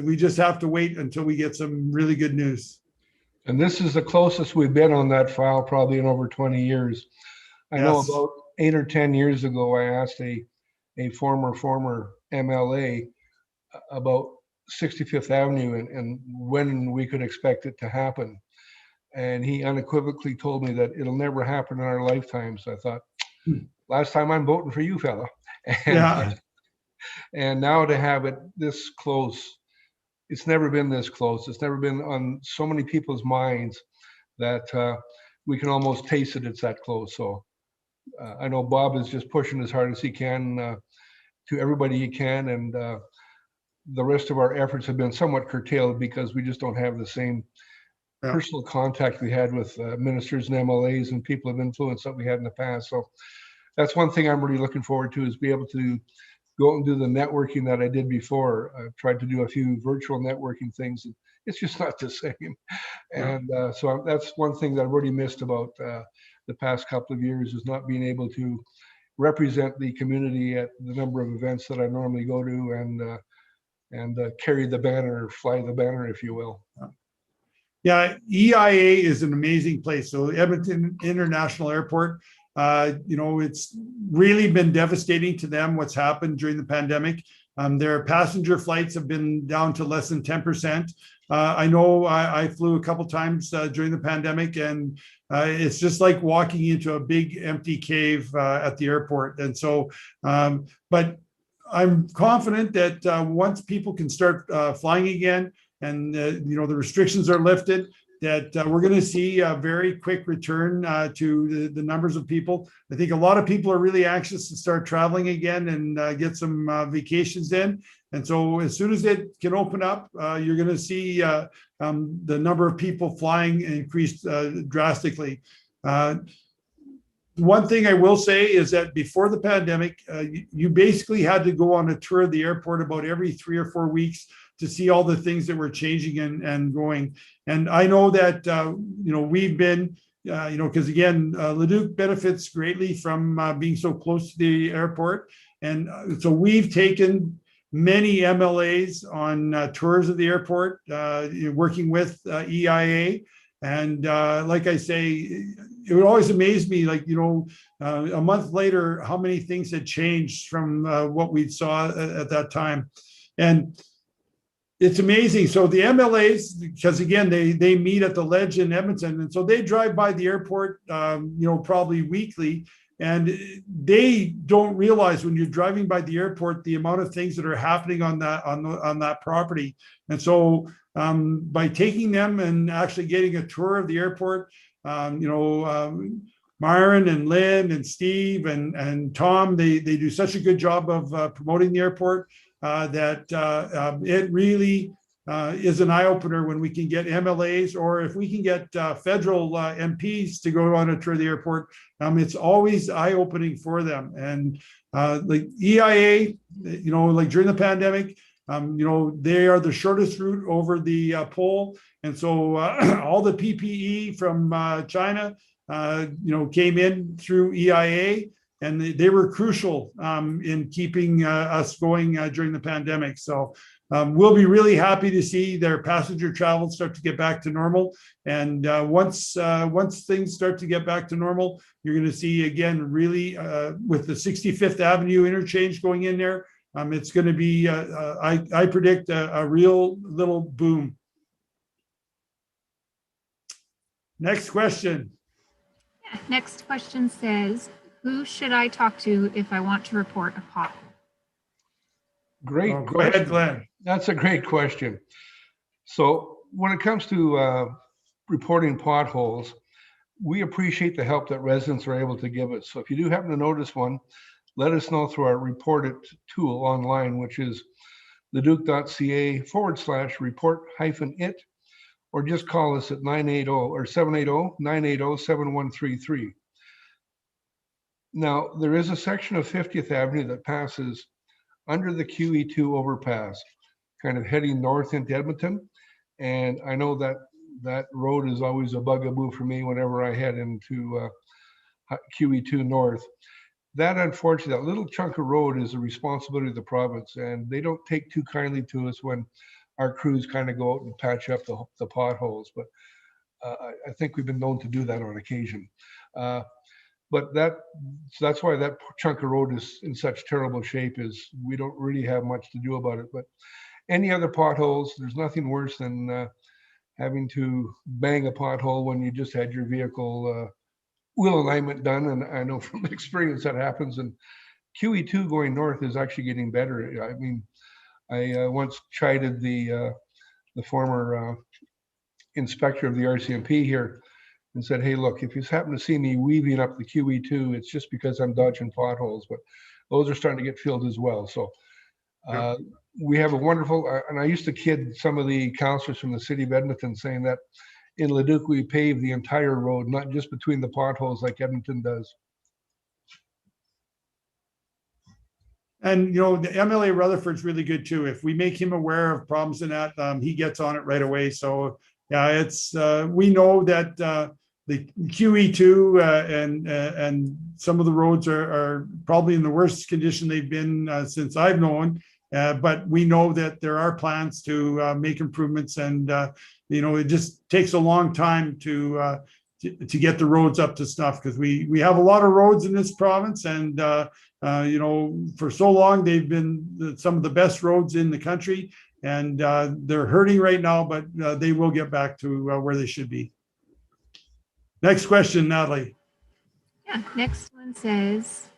S2: we just have to wait until we get some really good news.
S3: And this is the closest we've been on that file probably in over 20 years. I know about 8 or 10 years ago, I asked a former MLA about 65th Avenue and when we could expect it to happen. And he unequivocally told me that it'll never happen in our lifetimes. I thought, last time I'm voting for you, fella. And now to have it this close, it's never been this close. It's never been on so many people's minds that we can almost taste it. It's that close. So I know Bob is just pushing as hard as he can to everybody he can. And the rest of our efforts have been somewhat curtailed because we just don't have the same personal contact we had with ministers and MLAs and people of influence that we had in the past. So that's one thing I'm really looking forward to, is be able to go and do the networking that I did before. I've tried to do a few virtual networking things, and it's just not the same. And so that's one thing that I've already missed about the past couple of years, is not being able to represent the community at the number of events that I normally go to, and carry the banner, fly the banner, if you will.
S2: Yeah, EIA is an amazing place. So Edmonton International Airport, it's really been devastating to them what's happened during the pandemic. Their passenger flights have been down to less than 10%. I know I flew a couple times during the pandemic, and it's just like walking into a big empty cave at the airport. And so, but I'm confident that once people can start flying again, and the restrictions are lifted, that we're going to see a very quick return to the numbers of people. I think a lot of people are really anxious to start traveling again and get some vacations in. And so as soon as it can open up, you're going to see the number of people flying increase drastically. One thing I will say is that before the pandemic, you basically had to go on a tour of the airport about every 3 or 4 weeks to see all the things that were changing and going. And I know that, we've been, because again, Leduc benefits greatly from being so close to the airport. And so we've taken many MLAs on tours of the airport, working with EIA. And like I say, it would always amaze me, a month later, how many things had changed from what we saw at that time. And it's amazing. So the MLAs, because again, they meet at the Ledge in Edmonton, and so they drive by the airport, probably weekly, and they don't realize when you're driving by the airport the amount of things that are happening on that property. And so by taking them and actually getting a tour of the airport, Myron and Lynn and Steve and Tom, they do such a good job of promoting the airport. That it really is an eye-opener when we can get MLAs, or if we can get federal MPs to go on a tour of the airport. It's always eye-opening for them. And like EIA, during the pandemic, they are the shortest route over the pole. And so all the PPE from China, came in through EIA. And they were crucial in keeping us going during the pandemic. So we'll be really happy to see their passenger travel start to get back to normal. And once things start to get back to normal, you're going to see again, really with the 65th Avenue interchange going in there, it's going to be, I predict, a real little boom. Next question.
S9: Yeah, next question says, who should I talk to if I want to report a pothole?
S3: Great
S2: Go
S3: question.
S2: ahead, Glenn.
S3: That's a great question. So when it comes to reporting potholes, we appreciate the help that residents are able to give us. So if you do happen to notice one, let us know through our report it tool online, which is leduc.ca/report-it, or just call us at 780-980-7133. Now, there is a section of 50th Avenue that passes under the QE2 overpass, kind of heading north into Edmonton. And I know that that road is always a bugaboo for me whenever I head into QE2 north. That, unfortunately, that little chunk of road is a responsibility of the province, and they don't take too kindly to us when our crews kind of go out and patch up the potholes. But I think we've been known to do that on occasion. But that's why that chunk of road is in such terrible shape, is we don't really have much to do about it. But any other potholes, there's nothing worse than having to bang a pothole when you just had your vehicle wheel alignment done. And I know from experience that happens. And QE2 going north is actually getting better. I mean, I once chided the former inspector of the RCMP here and said, hey, look, if you happen to see me weaving up the QE2, it's just because I'm dodging potholes, but those are starting to get filled as well. So we have a wonderful, and I used to kid some of the councillors from the city of Edmonton saying that in Leduc, we pave the entire road, not just between the potholes like Edmonton does.
S2: And, the MLA Rutherford's really good too. If we make him aware of problems in that, he gets on it right away. So yeah, it's, we know that the QE2 and some of the roads are probably in the worst condition they've been since I've known. But we know that there are plans to make improvements, and it just takes a long time to get the roads up to snuff, because we have a lot of roads in this province, and for so long they've been some of the best roads in the country, and they're hurting right now, but they will get back to where they should be. Next question, Natalie.
S9: Yeah, next one says,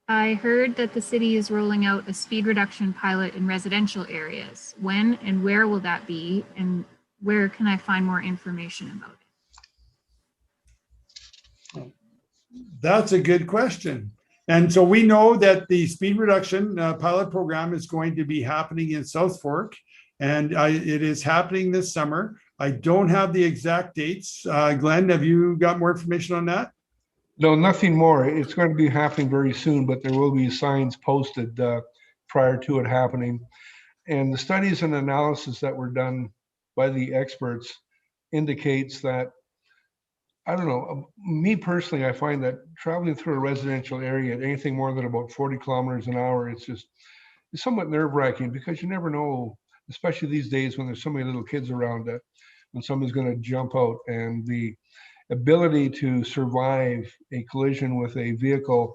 S9: I heard that the city is rolling out a speed reduction pilot in residential areas. When and where will that be? And where can I find more information about it?
S2: That's a good question. And so we know that the speed reduction pilot program is going to be happening in South Fork, and it is happening this summer. I don't have the exact dates. Glenn, have you got more information on that?
S3: No, nothing more. It's going to be happening very soon, but there will be signs posted prior to it happening. And the studies and analysis that were done by the experts indicates that, I don't know, me personally, I find that traveling through a residential area at anything more than about 40 kilometers an hour, it's somewhat nerve-wracking, because you never know, especially these days when there's so many little kids around, that when somebody's going to jump out. And the ability to survive a collision with a vehicle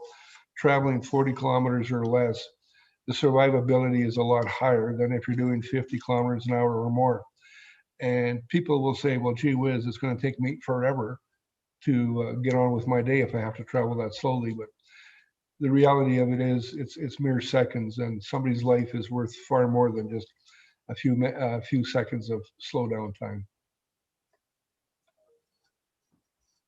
S3: traveling 40 kilometers or less, the survivability is a lot higher than if you're doing 50 kilometers an hour or more. And people will say, well, gee whiz, it's going to take me forever to get on with my day if I have to travel that slowly. But the reality of it is it's mere seconds, and somebody's life is worth far more than just a few seconds of slow down time.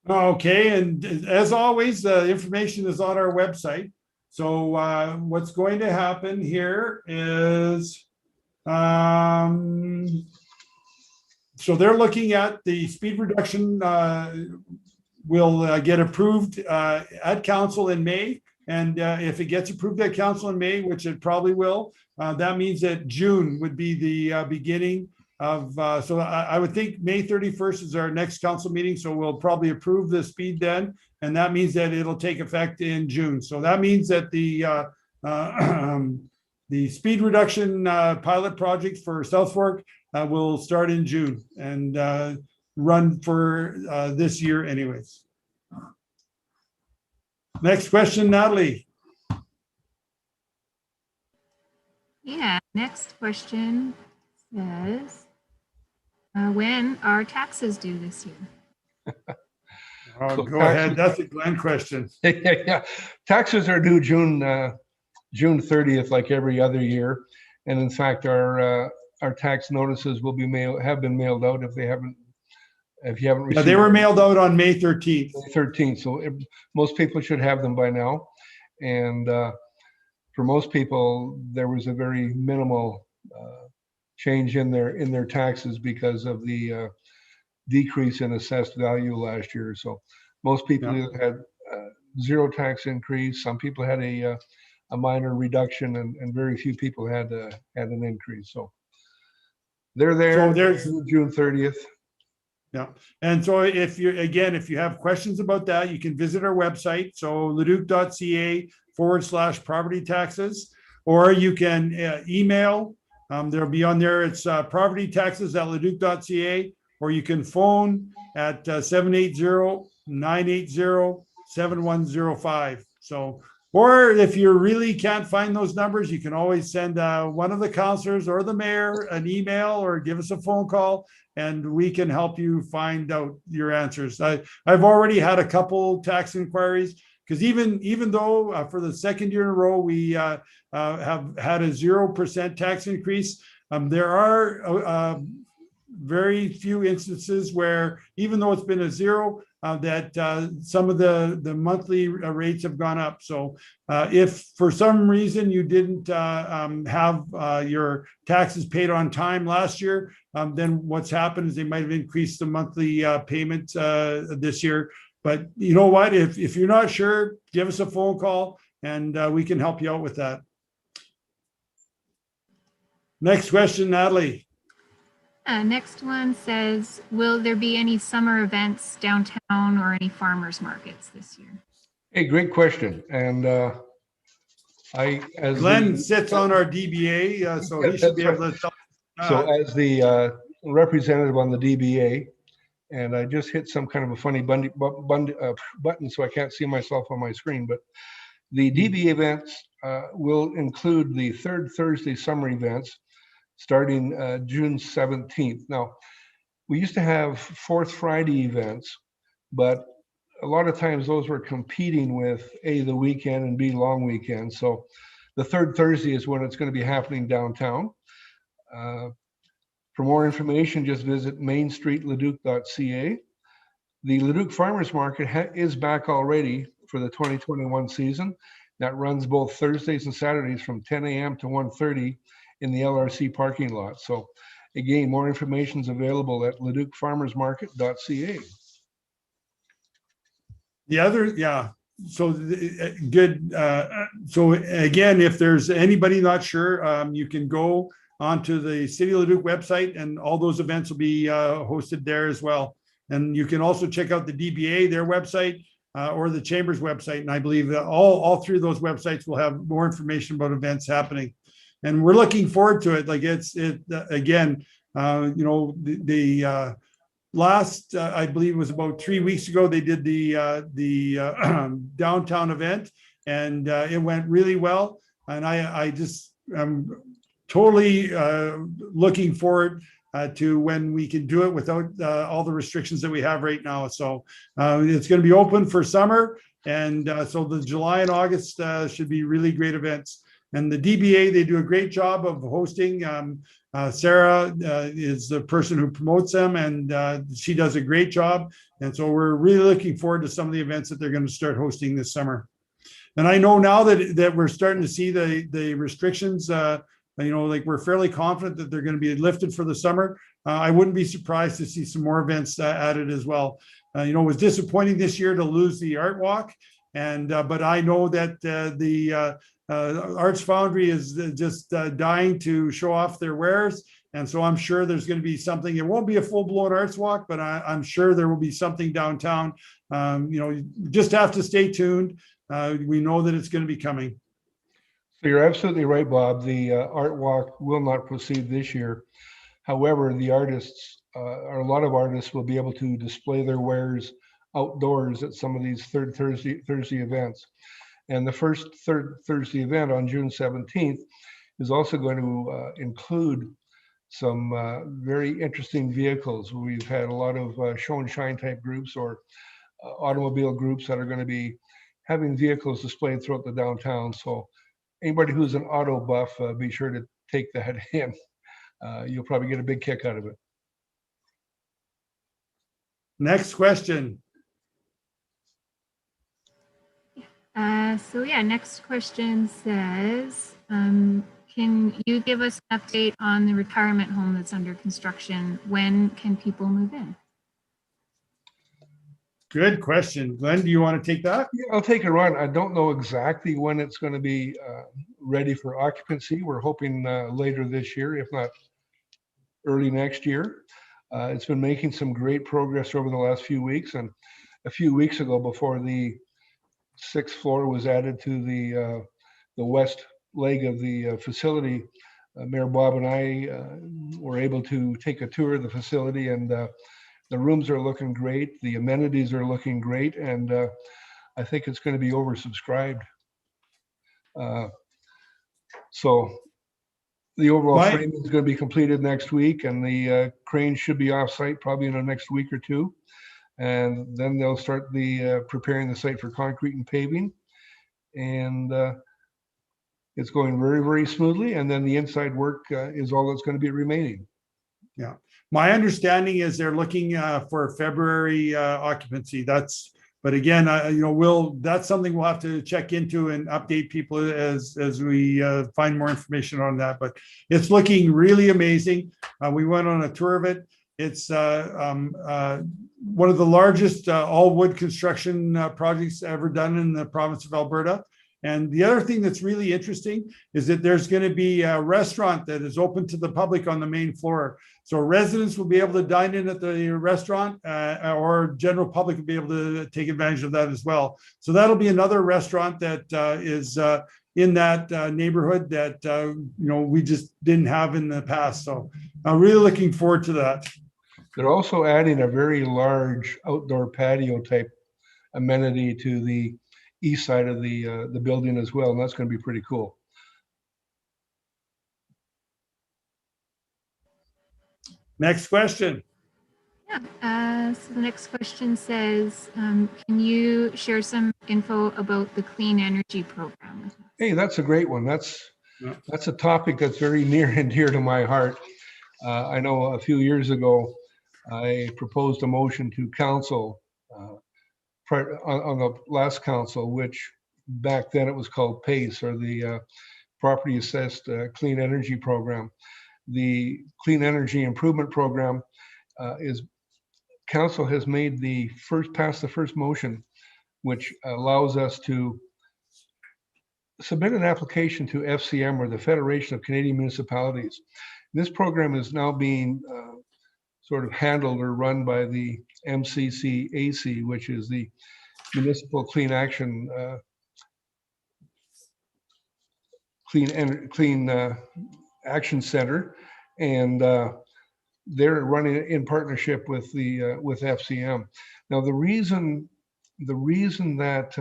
S2: Okay, and as always, the information is on our website. So what's going to happen here is, so they're looking at the speed reduction will get approved at council in May. And if it gets approved at council in May, which it probably will, that means that June would be the beginning of, so I would think May 31st is our next council meeting. So we'll probably approve the speed then. And that means that it'll take effect in June. So that means that the speed reduction pilot project for South Fork will start in June and run for this year anyways. Next question, Natalie.
S9: Yeah, next question says, when are taxes due this year?
S2: Oh, go ahead. That's a Glen question.
S3: Yeah, taxes are due June 30th, like every other year. And in fact, our tax notices will be have been mailed out if you haven't received.
S2: They were mailed out on May 13th.
S3: May 13th, so most people should have them by now. And for most people, there was a very minimal change in their taxes because of the decrease in assessed value last year. So most people had zero tax increase. Some people had a minor reduction, and very few people had an increase. So they're there. So there's June 30th.
S2: Yeah. And so if you have questions about that, you can visit our website. So leduc.ca/property taxes, or you can email. There'll be on there. It's propertytaxes@leduc.ca, or you can phone at 780-980-7105. So, or if you really can't find those numbers, you can always send one of the councillors or the mayor an email or give us a phone call, and we can help you find out your answers. I've already had a couple tax inquiries, because even though for the second year in a row we have had a 0% tax increase, there are very few instances where, even though it's been a zero, that some of the monthly rates have gone up. So if for some reason you didn't have your taxes paid on time last year, then what's happened is they might have increased the monthly payment this year. But you know what? If you're not sure, give us a phone call and we can help you out with that. Next question, Natalie.
S9: Next one says, will there be any summer events downtown or any farmers markets this year?
S3: Hey, great question. And
S2: Glen sits on our DBA, so he should be able to tell.
S3: So as the representative on the DBA, and I just hit some kind of a funny button so I can't see myself on my screen, but the DBA events will include the third Thursday summer events starting June 17th. Now, we used to have fourth Friday events, but a lot of times those were competing with A, the weekend, and B, long weekend. So the third Thursday is when it's going to be happening downtown. For more information, just visit mainstreetleduc.ca. The Leduc Farmers Market is back already for the 2021 season. That runs both Thursdays and Saturdays from 10 a.m. to 1:30 in the LRC parking lot. So again, more information is available at leducfarmersmarket.ca.
S2: The other, yeah. So good. So again, if there's anybody not sure, you can go onto the City of Leduc website, and all those events will be hosted there as well. And you can also check out the DBA, their website, or the Chamber's website. And I believe that all three of those websites will have more information about events happening. And we're looking forward to it. Like again, the last, I believe it was about 3 weeks ago, they did the downtown event, and it went really well. And I'm totally looking forward to when we can do it without all the restrictions that we have right now. So it's going to be open for summer. And so the July and August should be really great events. And the DBA, they do a great job of hosting. Sarah is the person who promotes them, and she does a great job. And so we're really looking forward to some of the events that they're going to start hosting this summer. And I know now that we're starting to see the restrictions, like we're fairly confident that they're going to be lifted for the summer. I wouldn't be surprised to see some more events added as well. It was disappointing this year to lose the art walk, but I know that the Arts Foundry is just dying to show off their wares. And so I'm sure there's going to be something. It won't be a full-blown arts walk, but I'm sure there will be something downtown. You just have to stay tuned. We know that it's going to be coming.
S3: So you're absolutely right, Bob. The art walk will not proceed this year. However, the artists, or a lot of artists, will be able to display their wares outdoors at some of these third Thursday events. And the first third Thursday event on June 17th is also going to include some very interesting vehicles. We've had a lot of show and shine type groups or automobile groups that are going to be having vehicles displayed throughout the downtown. So anybody who's an auto buff, be sure to take that in. You'll probably get a big kick out of it.
S2: Next question.
S9: Next question says, can you give us an update on the retirement home that's under construction? When can people move in?
S2: Good question. Glenn, do you want to take that?
S3: Yeah, I'll take a run. I don't know exactly when it's going to be ready for occupancy. We're hoping later this year, if not early next year. It's been making some great progress over the last few weeks. And a few weeks ago, before the 6th floor was added to the west leg of the facility, Mayor Bob and I were able to take a tour of the facility, and the rooms are looking great. The amenities are looking great, and I think it's going to be oversubscribed. So the overall framing is going to be completed next week, and the crane should be off site probably in the next week or two. And then they'll start preparing the site for concrete and paving. And it's going very, very smoothly. And then the inside work is all that's going to be remaining.
S2: Yeah. My understanding is they're looking for February occupancy. But again, that's something we'll have to check into and update people as we find more information on that. But it's looking really amazing. We went on a tour of it. It's one of the largest all wood construction projects ever done in the province of Alberta. And the other thing that's really interesting is that there's going to be a restaurant that is open to the public on the main floor. So residents will be able to dine in at the restaurant, or general public will be able to take advantage of that as well. So that'll be another restaurant that is in that neighborhood that we just didn't have in the past. So I'm really looking forward to that.
S3: They're also adding a very large outdoor patio type amenity to the east side of the building as well, and that's going to be pretty cool.
S2: Next question.
S9: Yeah. So the next question says, can you share some info about the clean energy program with us?
S3: Hey, that's a great one. That's a topic that's very near and dear to my heart. I know a few years ago, I proposed a motion to council on the last council, which back then it was called PACE, or the Property Assessed Clean Energy Program. The Clean Energy Improvement Program council has made passed the first motion, which allows us to submit an application to FCM, or the Federation of Canadian Municipalities. This program is now being sort of handled or run by the MCCAC, which is the Municipal Clean Action Action Center, and they're running it in partnership with FCM. Now, the reason that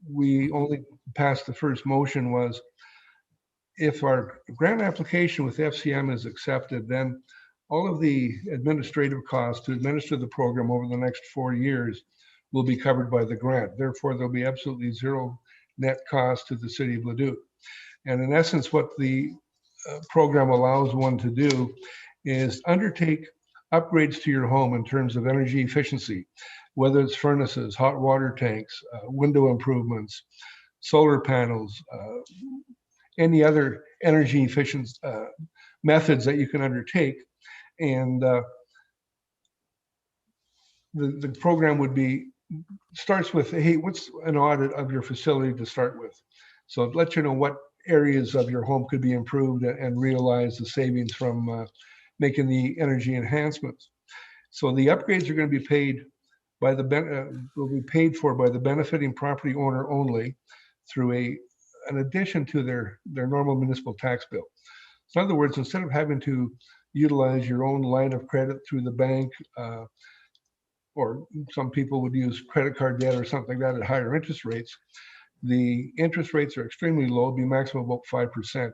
S3: we only passed the first motion was, if our grant application with FCM is accepted, then all of the administrative costs to administer the program over the next 4 years will be covered by the grant. Therefore, there'll be absolutely zero net cost to the city of Leduc. And in essence, what the program allows one to do is undertake upgrades to your home in terms of energy efficiency, whether it's furnaces, hot water tanks, window improvements, solar panels, any other energy efficient methods that you can undertake. And the program starts with, hey, what's an audit of your facility to start with? So it lets you know what areas of your home could be improved and realize the savings from making the energy enhancements. So the upgrades are going to be paid by will be paid for by the benefiting property owner only through an addition to their normal municipal tax bill. So in other words, instead of having to utilize your own line of credit through the bank, or some people would use credit card debt or something like that at higher interest rates, the interest rates are extremely low, it'll be maximum about 5%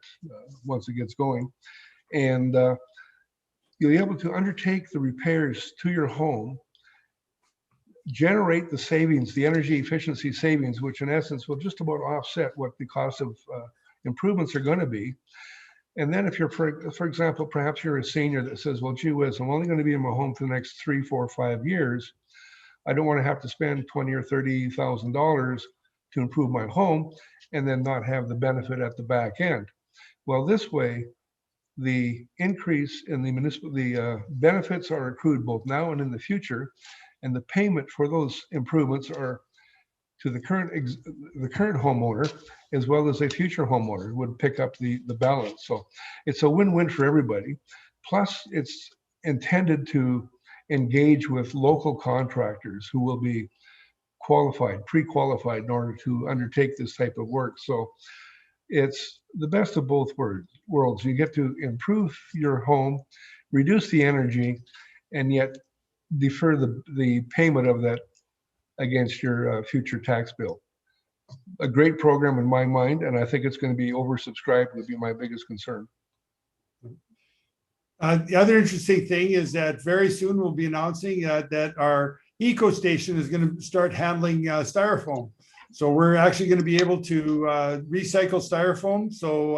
S3: once it gets going. And you'll be able to undertake the repairs to your home, generate the savings, the energy efficiency savings, which in essence will just about offset what the cost of improvements are going to be. And then if you're, for example, perhaps you're a senior that says, well, gee whiz, I'm only going to be in my home for the next 3, 4, 5 years. I don't want to have to spend $20,000 or $30,000 to improve my home and then not have the benefit at the back end. Well, this way, the increase in the benefits are accrued both now and in the future, and the payment for those improvements are to the current homeowner, as well as a future homeowner would pick up the balance. So it's a win-win for everybody. Plus, it's intended to engage with local contractors who will be pre-qualified in order to undertake this type of work. So it's the best of both worlds. You get to improve your home, reduce the energy, and yet defer the payment of that against your future tax bill. A great program in my mind, and I think it's going to be oversubscribed would be my biggest concern.
S2: The other interesting thing is that very soon we'll be announcing that our eco station is going to start handling styrofoam. So we're actually going to be able to recycle styrofoam. So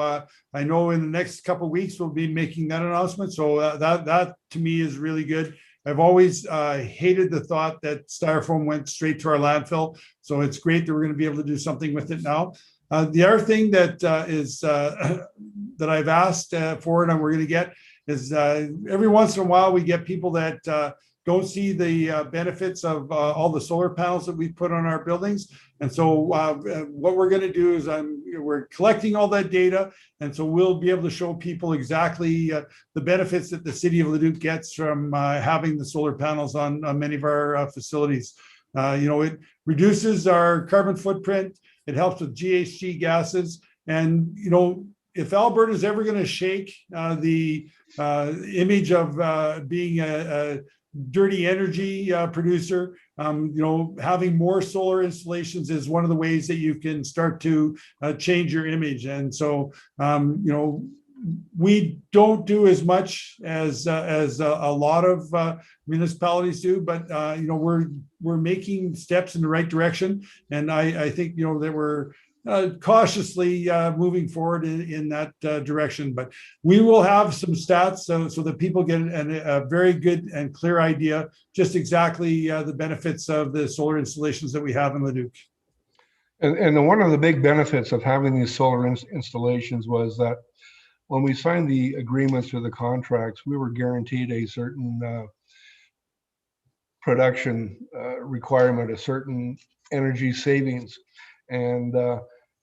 S2: I know in the next couple of weeks we'll be making that announcement. So that to me is really good. I've always hated the thought that styrofoam went straight to our landfill. So it's great that we're going to be able to do something with it now. The other thing that that I've asked for and we're going to get is every once in a while we get people that don't see the benefits of all the solar panels that we put on our buildings. And so what we're going to do is we're collecting all that data. And so we'll be able to show people exactly the benefits that the city of Leduc gets from having the solar panels on many of our facilities. It reduces our carbon footprint. It helps with GHG gases. And, if Alberta is ever going to shake the image of being a dirty energy producer, having more solar installations is one of the ways that you can start to change your image. And so, we don't do as much as a lot of municipalities do, but we're making steps in the right direction. And I think that cautiously moving forward in that direction. But we will have some stats so that people get a very good and clear idea just exactly the benefits of the solar installations that we have in Leduc.
S3: And one of the big benefits of having these solar installations was that when we signed the agreements or the contracts, we were guaranteed a certain production requirement, a certain energy savings. And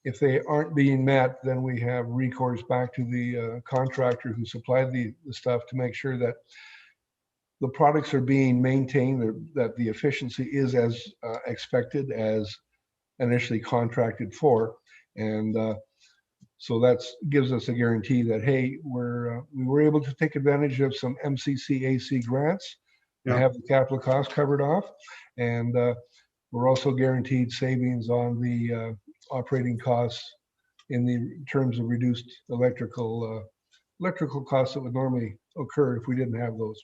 S3: if they aren't being met, then we have recourse back to the contractor who supplied the stuff to make sure that the products are being maintained, that the efficiency is as expected, as initially contracted for. And so that gives us a guarantee that, hey, we were able to take advantage of some MCCAC grants to have the capital costs covered off. And we're also guaranteed savings on the operating costs in the terms of reduced electrical costs that would normally occur if we didn't have those.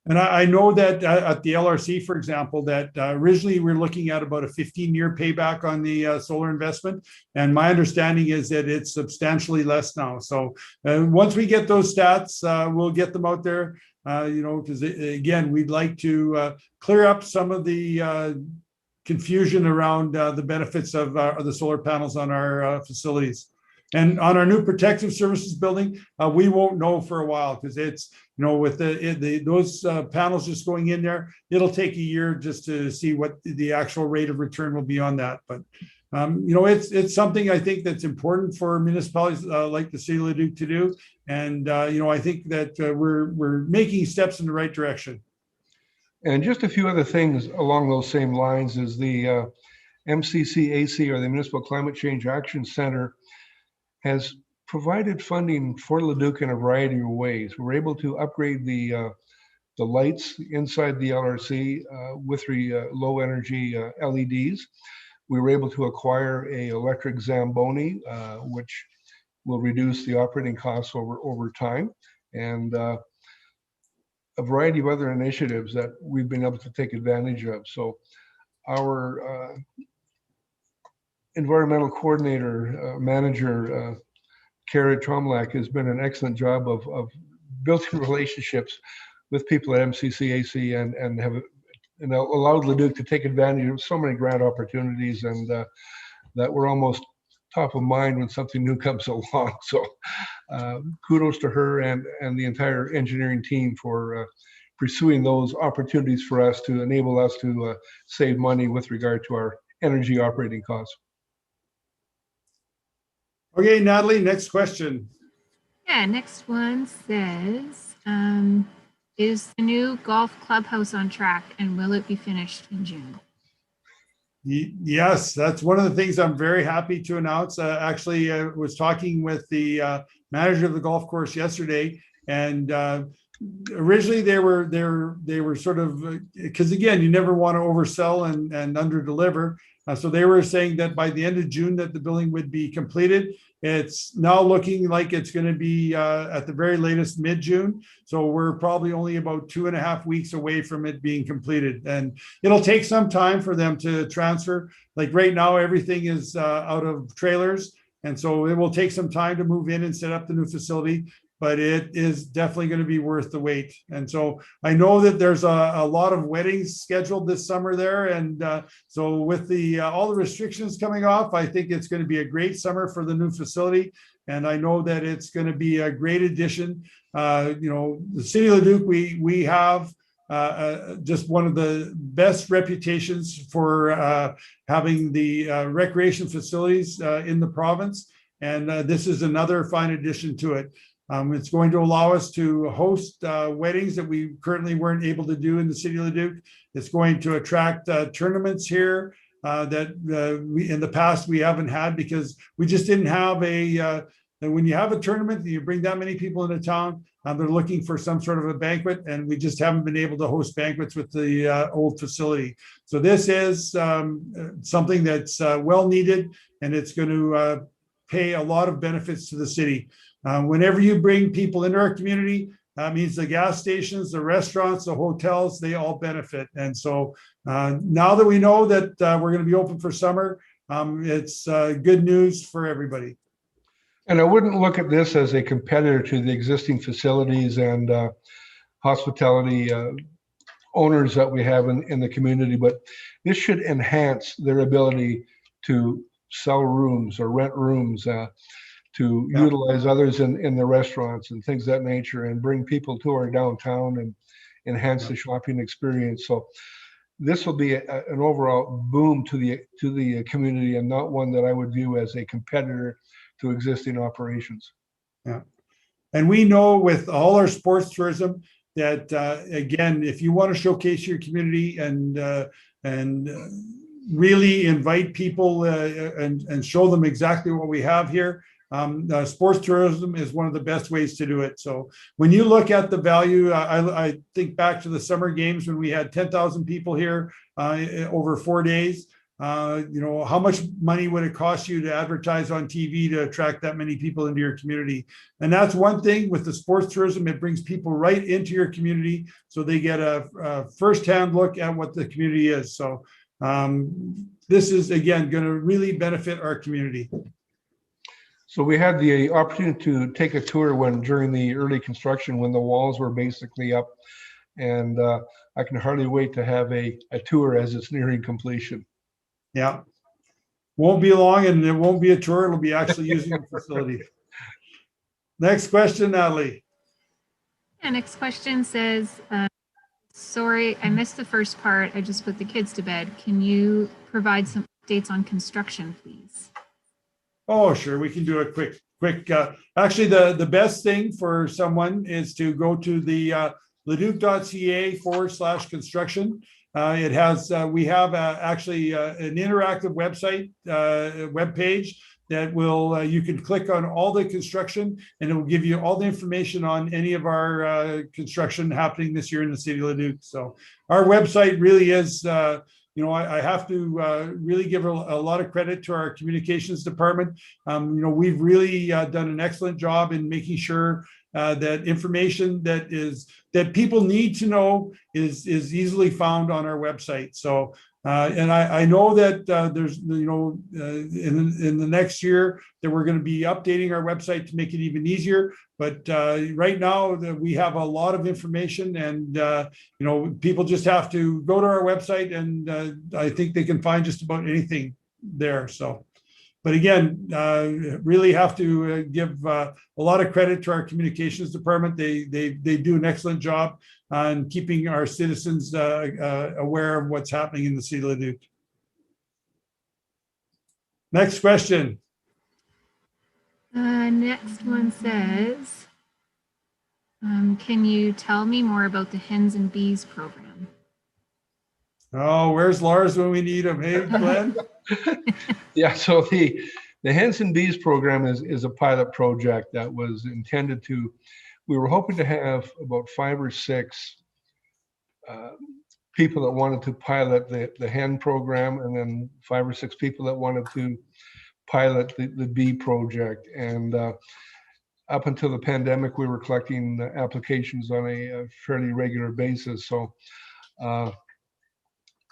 S2: And I know that at the LRC, for example, that originally we're looking at about a 15-year payback on the solar investment. And my understanding is that it's substantially less now. So once we get those stats, we'll get them out there, because again, we'd like to clear up some of the confusion around the benefits of the solar panels on our facilities. And on our new protective services building, we won't know for a while because it's, with those panels just going in there, it'll take a year just to see what the actual rate of return will be on that. But, it's something I think that's important for municipalities like the city of Leduc to do. And, I think that we're making steps in the right direction.
S3: And just a few other things along those same lines is the MCCAC, or the Municipal Climate Change Action Center, has provided funding for Leduc in a variety of ways. We're able to upgrade the lights inside the LRC with low energy LEDs. We were able to acquire a electric Zamboni, which will reduce the operating costs over time, and a variety of other initiatives that we've been able to take advantage of. So our environmental coordinator, manager, Kara Tromlak, has been an excellent job of building relationships with people at MCCAC and have allowed Leduc to take advantage of so many grant opportunities, and that we're almost top of mind when something new comes along. So kudos to her and the entire engineering team for pursuing those opportunities for us to enable us to save money with regard to our energy operating costs.
S2: Okay, Natalie, next question.
S9: Yeah, next one says, is the new golf clubhouse on track and will it be finished in June?
S2: Yes, that's one of the things I'm very happy to announce. Actually, I was talking with the manager of the golf course yesterday, and originally they were sort of, because again, you never want to oversell and under deliver. So they were saying that by the end of June that the building would be completed. It's now looking like it's going to be at the very latest mid-June. So we're probably only about 2.5 weeks away from it being completed. And it'll take some time for them to transfer. Like right now, everything is out of trailers. And so it will take some time to move in and set up the new facility, but it is definitely going to be worth the wait. And so I know that there's a lot of weddings scheduled this summer there. And so with all the restrictions coming off, I think it's going to be a great summer for the new facility. And I know that it's going to be a great addition. The city of Leduc, we have just one of the best reputations for having the recreation facilities in the province. And this is another fine addition to it. It's going to allow us to host weddings that we currently weren't able to do in the city of Leduc. It's going to attract tournaments here that we in the past we haven't had, because we just didn't have when you have a tournament, you bring that many people into town, they're looking for some sort of a banquet, and we just haven't been able to host banquets with the old facility. So this is something that's well needed, and it's going to pay a lot of benefits to the city. Whenever you bring people into our community, that means the gas stations, the restaurants, the hotels, they all benefit. And so now that we know that we're going to be open for summer, it's good news for everybody.
S3: And I wouldn't look at this as a competitor to the existing facilities and hospitality owners that we have in the community, but this should enhance their ability to sell rooms or rent rooms, to utilize others in the restaurants and things of that nature, and bring people to our downtown and enhance the shopping experience. So this will be an overall boom to the community, and not one that I would view as a competitor to existing operations.
S2: Yeah. And we know with all our sports tourism that, again, if you want to showcase your community and really invite people and show them exactly what we have here, sports tourism is one of the best ways to do it. So when you look at the value, I think back to the summer games when we had 10,000 people here over 4 days. How much money would it cost you to advertise on TV to attract that many people into your community? And that's one thing with the sports tourism, it brings people right into your community, so they get a firsthand look at what the community is. So this is, again, going to really benefit our community.
S3: So we had the opportunity to take a tour during the early construction, when the walls were basically up, and I can hardly wait to have a tour as it's nearing completion.
S2: Yeah, won't be long, and it won't be a tour. It'll be actually using the facility. Next question, Natalie.
S9: Yeah, next question says, sorry, I missed the first part. I just put the kids to bed. Can you provide some updates on construction, please?
S2: Oh, sure. We can do a quick. Actually, the best thing for someone is to go to the leduc.ca/construction. It has, we have actually an interactive website, web page that will, you can click on all the construction, and it will give you all the information on any of our construction happening this year in the city of Leduc. So our website really is, I have to really give a lot of credit to our communications department. We've really done an excellent job in making sure that information that people need to know is easily found on our website. So, and I know that there's, in the next year that we're going to be updating our website to make it even easier. But right now we have a lot of information, and people just have to go to our website, and I think they can find just about anything there. So. But again, really have to give a lot of credit to our communications department. They do an excellent job on keeping our citizens aware of what's happening in the city of Leduc. Next question.
S9: Next one says, can you tell me more about the Hens and Bees program?
S2: Oh, where's Lars when we need him? Hey, Glen?
S3: Yeah, so the Hens and Bees program is a pilot project that was intended to, we were hoping to have about 5 or 6 people that wanted to pilot the hen program, and then 5 or 6 people that wanted to pilot the bee project. And up until the pandemic, we were collecting applications on a fairly regular basis. So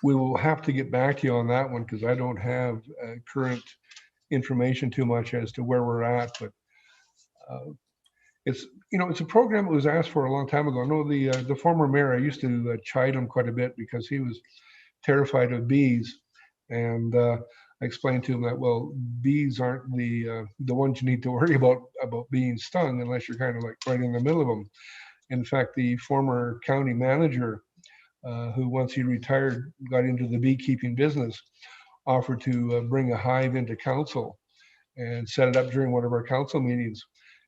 S3: we will have to get back to you on that one, because I don't have current information too much as to where we're at. But it's a program that was asked for a long time ago. I know the former mayor, I used to chide him quite a bit because he was terrified of bees, and I explained to him that, well, bees aren't the ones you need to worry about being stung unless you're kind of like right in the middle of them. In fact, the former county manager, who once he retired got into the beekeeping business, offered to bring a hive into council and set it up during one of our council meetings.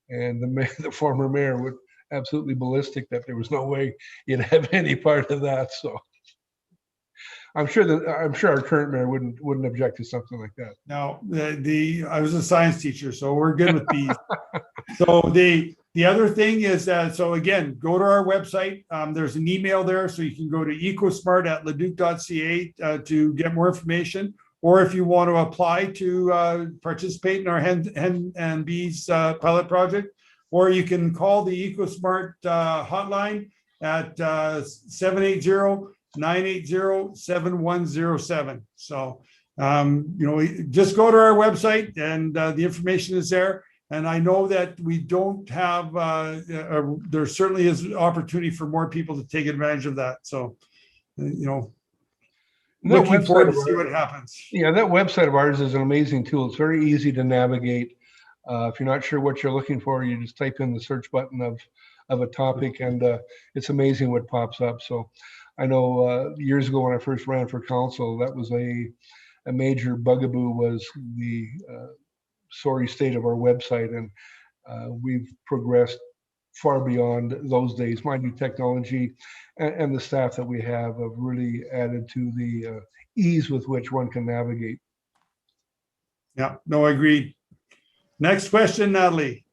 S3: And the former mayor was absolutely ballistic that there was no way he'd have any part of that. So I'm sure our current mayor wouldn't object to something like that.
S2: No, I was a science teacher, so we're good with bees. So the other thing is that, so again, go to our website. There's an email there, so you can go to ecosmart@leduc.ca to get more information. Or if you want to apply to participate in our hen and bees pilot project, or you can call the EcoSmart hotline at 780-980-7107. So Just go to our website and the information is there. And I know that we don't have, there certainly is opportunity for more people to take advantage of that. So, looking forward to see what happens.
S3: Yeah, that website of ours is an amazing tool. It's very easy to navigate. If you're not sure what you're looking for, you just type in the search button of a topic, and it's amazing what pops up. So I know years ago when I first ran for council, that was a major bugaboo, was the sorry state of our website, and we've progressed far beyond those days. Mind you, technology and the staff that we have really added to the ease with which one can navigate.
S2: Yeah, no, I agree. Next question, Natalie.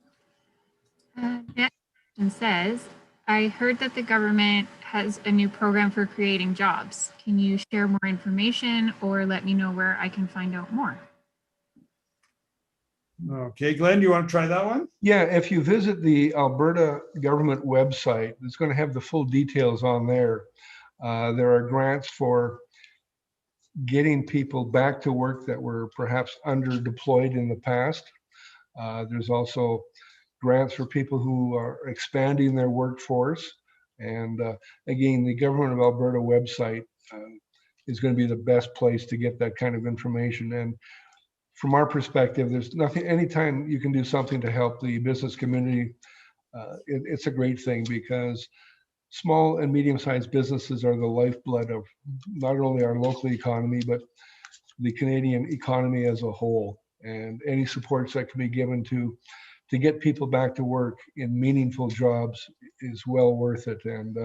S9: Next question says, I heard that the government has a new program for creating jobs. Can you share more information or let me know where I can find out more?
S2: Okay, Glenn, you want to try that one?
S3: Yeah, if you visit the Alberta government website, it's going to have the full details on there. There are grants for getting people back to work that were perhaps under-deployed in the past. There's also grants for people who are expanding their workforce. And again, the Government of Alberta website is going to be the best place to get that kind of information. And from our perspective, there's nothing, anytime you can do something to help the business community, it's a great thing, because small and medium-sized businesses are the lifeblood of not only our local economy, but the Canadian economy as a whole. And any supports that can be given to get people back to work in meaningful jobs is well worth it. And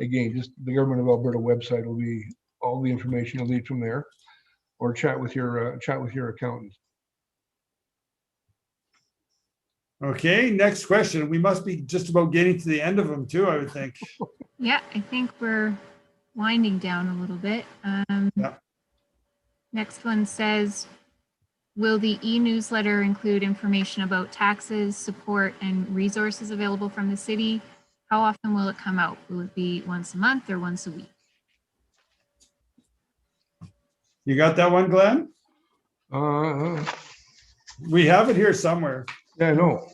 S3: again, just the Government of Alberta website will be all the information you'll need from there, or chat with your accountant.
S2: Okay, next question. We must be just about getting to the end of them too, I would think.
S9: Yeah, I think we're winding down a little bit.
S2: Yeah.
S9: Next one says, will the e-newsletter include information about taxes, support, and resources available from the city? How often will it come out? Will it be once a month or once a week?
S2: You got that one, Glenn? We have it here somewhere.
S3: Yeah, I know.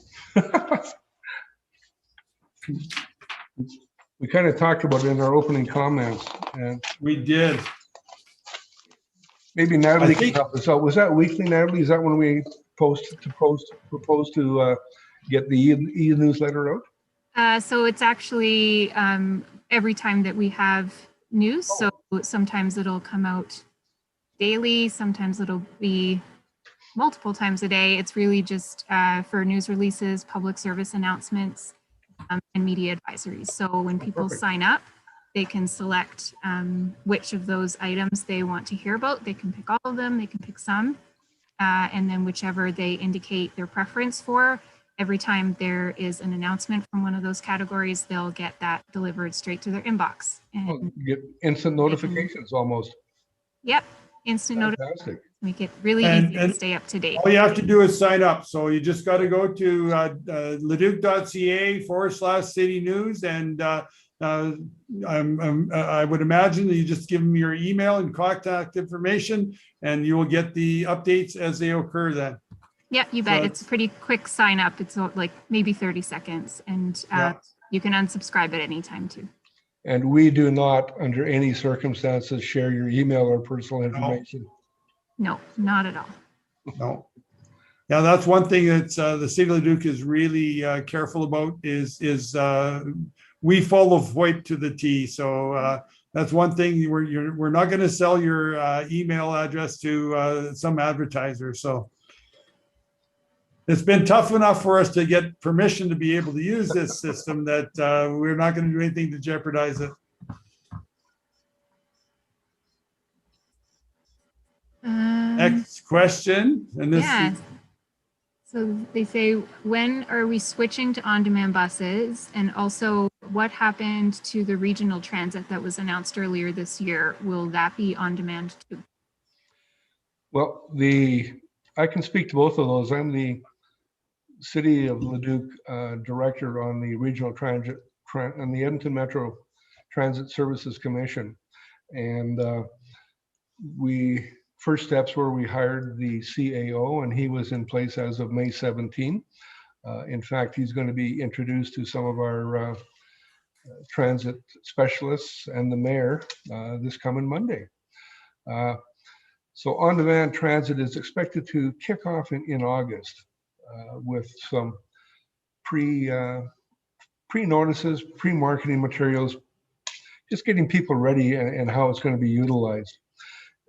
S3: We kind of talked about it in our opening comments, and
S2: we did.
S3: Maybe Natalie can help us out. Was that weekly, Natalie? Is that when we propose to get the e-newsletter out?
S9: So it's actually every time that we have news. So sometimes it'll come out daily, sometimes it'll be multiple times a day. It's really just for news releases, public service announcements, and media advisories. So when people sign up, they can select which of those items they want to hear about. They can pick all of them, they can pick some, and then whichever they indicate their preference for, every time there is an announcement from one of those categories, they'll get that delivered straight to their inbox. And
S3: you get instant notifications almost.
S9: Yep, instant notifications. Make it really easy to stay up to date.
S2: All you have to do is sign up. So you just got to go to leduc.ca/city news, and I would imagine that you just give them your email and contact information, and you will get the updates as they occur then.
S9: Yeah, you bet. It's a pretty quick sign up. It's like maybe 30 seconds, and you can unsubscribe at any time too.
S3: And we do not, under any circumstances, share your email or personal information.
S9: No, not at all.
S2: No. Yeah, that's one thing that the City of Leduc is really careful about is we follow VoIP to the T. So that's one thing we're not going to sell your email address to some advertiser. So it's been tough enough for us to get permission to be able to use this system that we're not going to do anything to jeopardize it. Next question. And this is,
S9: so they say, when are we switching to on-demand buses? And also, what happened to the regional transit that was announced earlier this year? Will that be on demand too?
S3: Well, I can speak to both of those. I'm the City of Leduc director on the regional transit and the Edmonton Metro Transit Services Commission, and we first steps were we hired the CAO, and he was in place as of May 17. In fact, he's going to be introduced to some of our transit specialists and the mayor this coming Monday. So on-demand transit is expected to kick off in August with some pre-notices, pre-marketing materials, just getting people ready and how it's going to be utilized.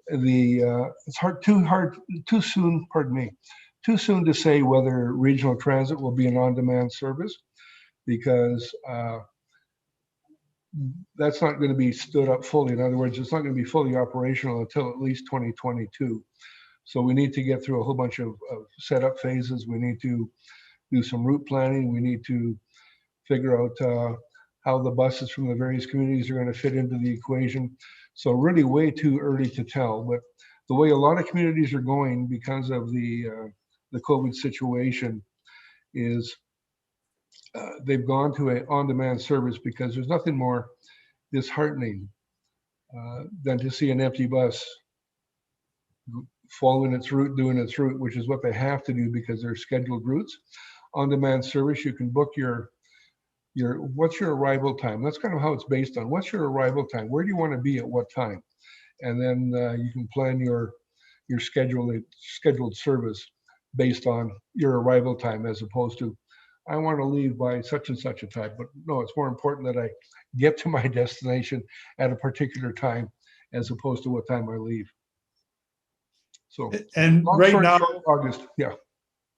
S3: It's too soon to say whether regional transit will be an on-demand service, because that's not going to be stood up fully. In other words, it's not going to be fully operational until at least 2022. So we need to get through a whole bunch of setup phases. We need to do some route planning. We need to figure out how the buses from the various communities are going to fit into the equation. So really way too early to tell. But the way a lot of communities are going because of the COVID situation is they've gone to an on-demand service, because there's nothing more disheartening than to see an empty bus following its route, doing its route, which is what they have to do because they're scheduled routes. On-demand service, you can book what's your arrival time. That's kind of how it's based on. What's your arrival time? Where do you want to be at what time? And then you can plan your scheduled service based on your arrival time, as opposed to, I want to leave by such and such a time. But no, it's more important that I get to my destination at a particular time as opposed to what time I leave. So,
S2: and right now,
S3: August, yeah.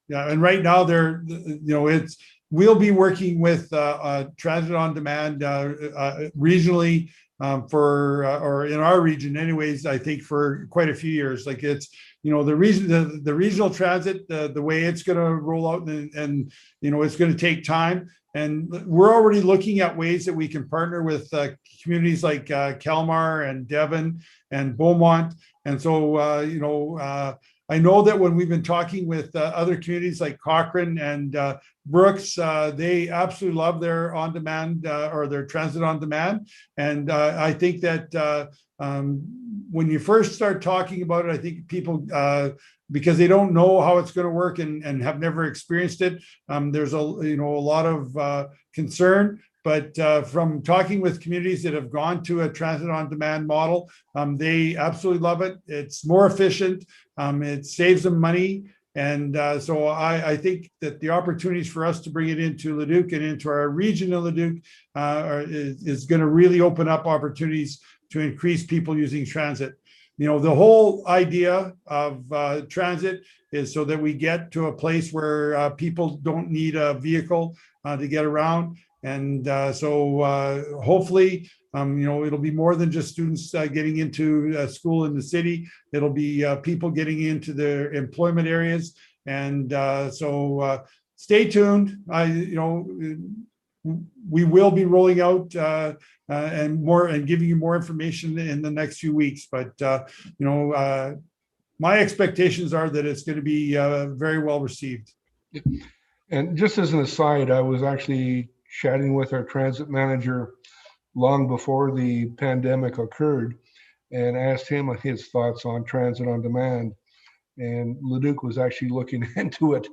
S2: Yeah, and right now we'll be working with Transit on Demand regionally or in our region anyways, I think for quite a few years. Like it's, the regional transit, the way it's going to roll out and it's going to take time. And we're already looking at ways that we can partner with communities like Kalmar and Devon and Beaumont. And so, I know that when we've been talking with other communities like Cochrane and Brooks, they absolutely love their on-demand or their transit on demand. And I think that when you first start talking about it, I think people, because they don't know how it's going to work and have never experienced it, there's a lot of concern. But from talking with communities that have gone to a transit on demand model, they absolutely love it. It's more efficient. It saves them money. And so I think that the opportunities for us to bring it into Leduc and into our region of Leduc is going to really open up opportunities to increase people using transit. The whole idea of transit is so that we get to a place where people don't need a vehicle to get around. And so hopefully, it'll be more than just students getting into school in the city. It'll be people getting into their employment areas. And so stay tuned. We will be rolling out and giving you more information in the next few weeks. But, my expectations are that it's going to be very well received.
S3: And just as an aside, I was actually chatting with our transit manager long before the pandemic occurred and asked him his thoughts on transit on demand. And Leduc was actually looking into it.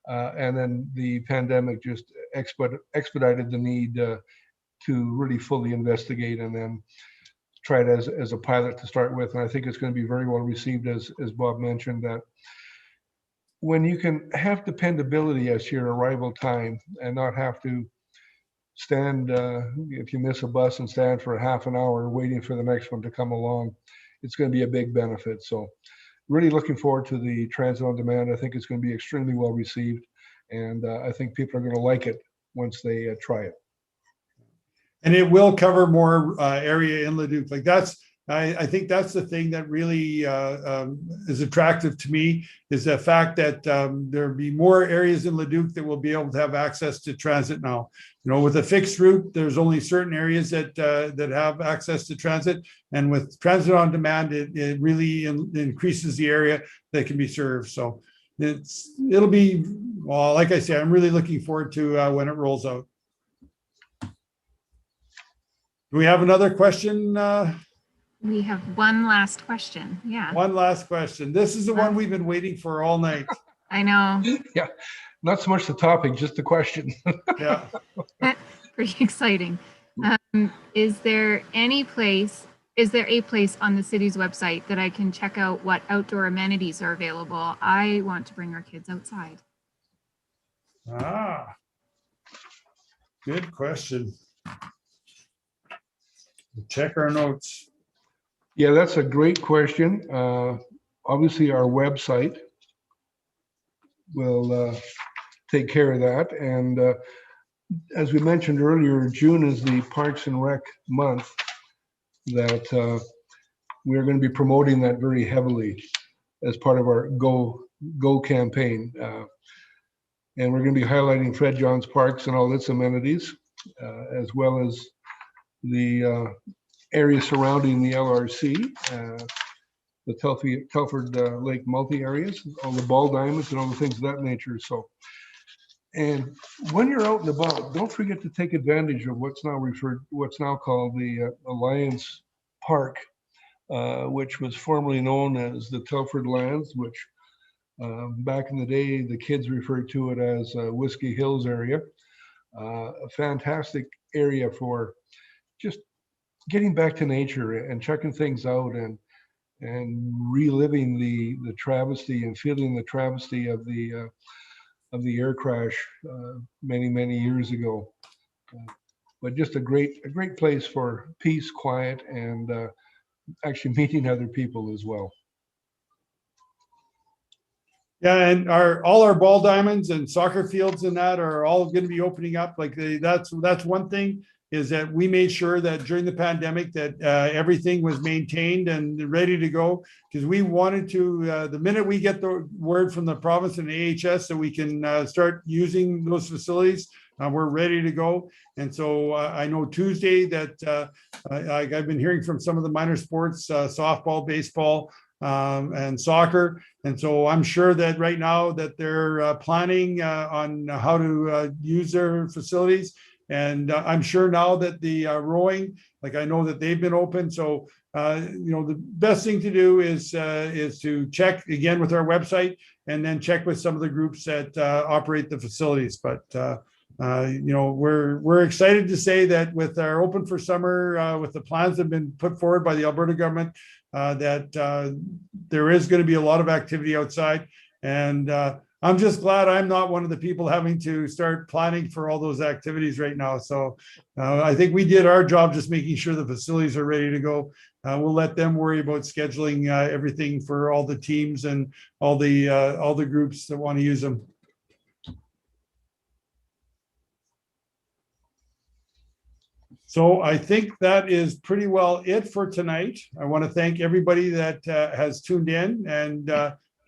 S3: And then the pandemic just expedited the need to really fully investigate and then try it as a pilot to start with. And I think it's going to be very well received, as Bob mentioned, that when you can have dependability as your arrival time and not have to stand, if you miss a bus, and stand for half an hour waiting for the next one to come along, it's going to be a big benefit. So really looking forward to the transit on demand. I think it's going to be extremely well received. And I think people are going to like it once they try it.
S2: And it will cover more area in Leduc. Like I think that's the thing that really is attractive to me, is the fact that there'll be more areas in Leduc that will be able to have access to transit now. With a fixed route, there's only certain areas that have access to transit, and with transit on demand, it really increases the area that can be served. So it'll be, well, like I say, I'm really looking forward to when it rolls out. Do we have another question?
S9: We have one last question. Yeah,
S2: One last question. This is the one we've been waiting for all night.
S9: I know.
S3: Yeah, not so much the topic, just the question.
S2: Yeah.
S9: Pretty exciting. Is there a place on the city's website that I can check out what outdoor amenities are available? I want to bring our kids outside.
S2: Ah, good question. Check our notes.
S3: Yeah, that's a great question. Obviously, our website will take care of that. And as we mentioned earlier, June is the Parks and Rec month that we're going to be promoting that very heavily as part of our Go campaign. And we're going to be highlighting Fred Johns Parks and all its amenities, as well as the area surrounding the LRC, the Telford Lake multi areas, all the ball diamonds and all the things of that nature. So, and when you're out and about, don't forget to take advantage of what's now called the Alliance Park, which was formerly known as the Telford Lands, which back in the day, the kids referred to it as Whiskey Hills area. A fantastic area for just getting back to nature and checking things out and reliving the travesty and feeling the travesty of the air crash many years ago. But just a great place for peace, quiet, and actually meeting other people as well.
S2: Yeah, and all our ball diamonds and soccer fields and that are all going to be opening up. Like that's one thing, is that we made sure that during the pandemic that everything was maintained and ready to go, because we wanted to, the minute we get the word from the province and AHS that we can start using those facilities, we're ready to go. And so I know Tuesday that I've been hearing from some of the minor sports, softball, baseball, and soccer. And so I'm sure that right now that they're planning on how to use their facilities. And I'm sure now that the rowing, like I know that they've been open. So, the best thing to do is to check again with our website and then check with some of the groups that operate the facilities. But, we're excited to say that with our open for summer, with the plans that have been put forward by the Alberta government, that there is going to be a lot of activity outside. And I'm just glad I'm not one of the people having to start planning for all those activities right now. So I think we did our job just making sure the facilities are ready to go. We'll let them worry about scheduling everything for all the teams and all the groups that want to use them. So I think that is pretty well it for tonight. I want to thank everybody that has tuned in, and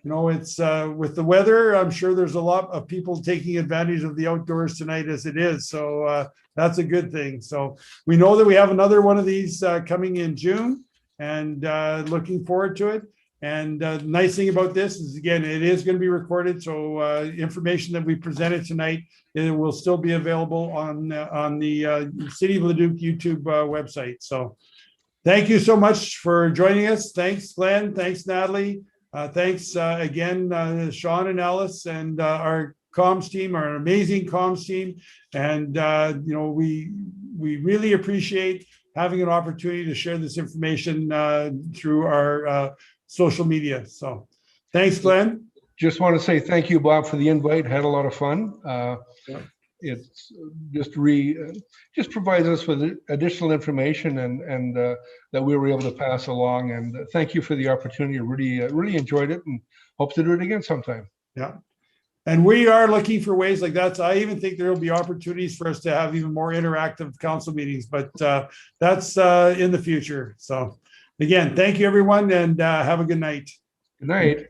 S2: it's with the weather, I'm sure there's a lot of people taking advantage of the outdoors tonight as it is. So that's a good thing. So we know that we have another one of these coming in June, and looking forward to it. And the nice thing about this is, again, it is going to be recorded. So information that we presented tonight, it will still be available on the City of Leduc YouTube website. So thank you so much for joining us. Thanks, Glen. Thanks, Natalie. Thanks again, Sean and Alice, and our comms team, our amazing comms team. And, we really appreciate having an opportunity to share this information through our social media. So thanks, Glen.
S3: Just want to say thank you, Bob, for the invite. Had a lot of fun. It's just provides us with additional information and that we were able to pass along. And thank you for the opportunity. Really enjoyed it, and hope to do it again sometime.
S2: Yeah. And we are looking for ways like that. So I even think there will be opportunities for us to have even more interactive council meetings, but that's in the future. So again, thank you, everyone, and have a good night.
S3: Good night.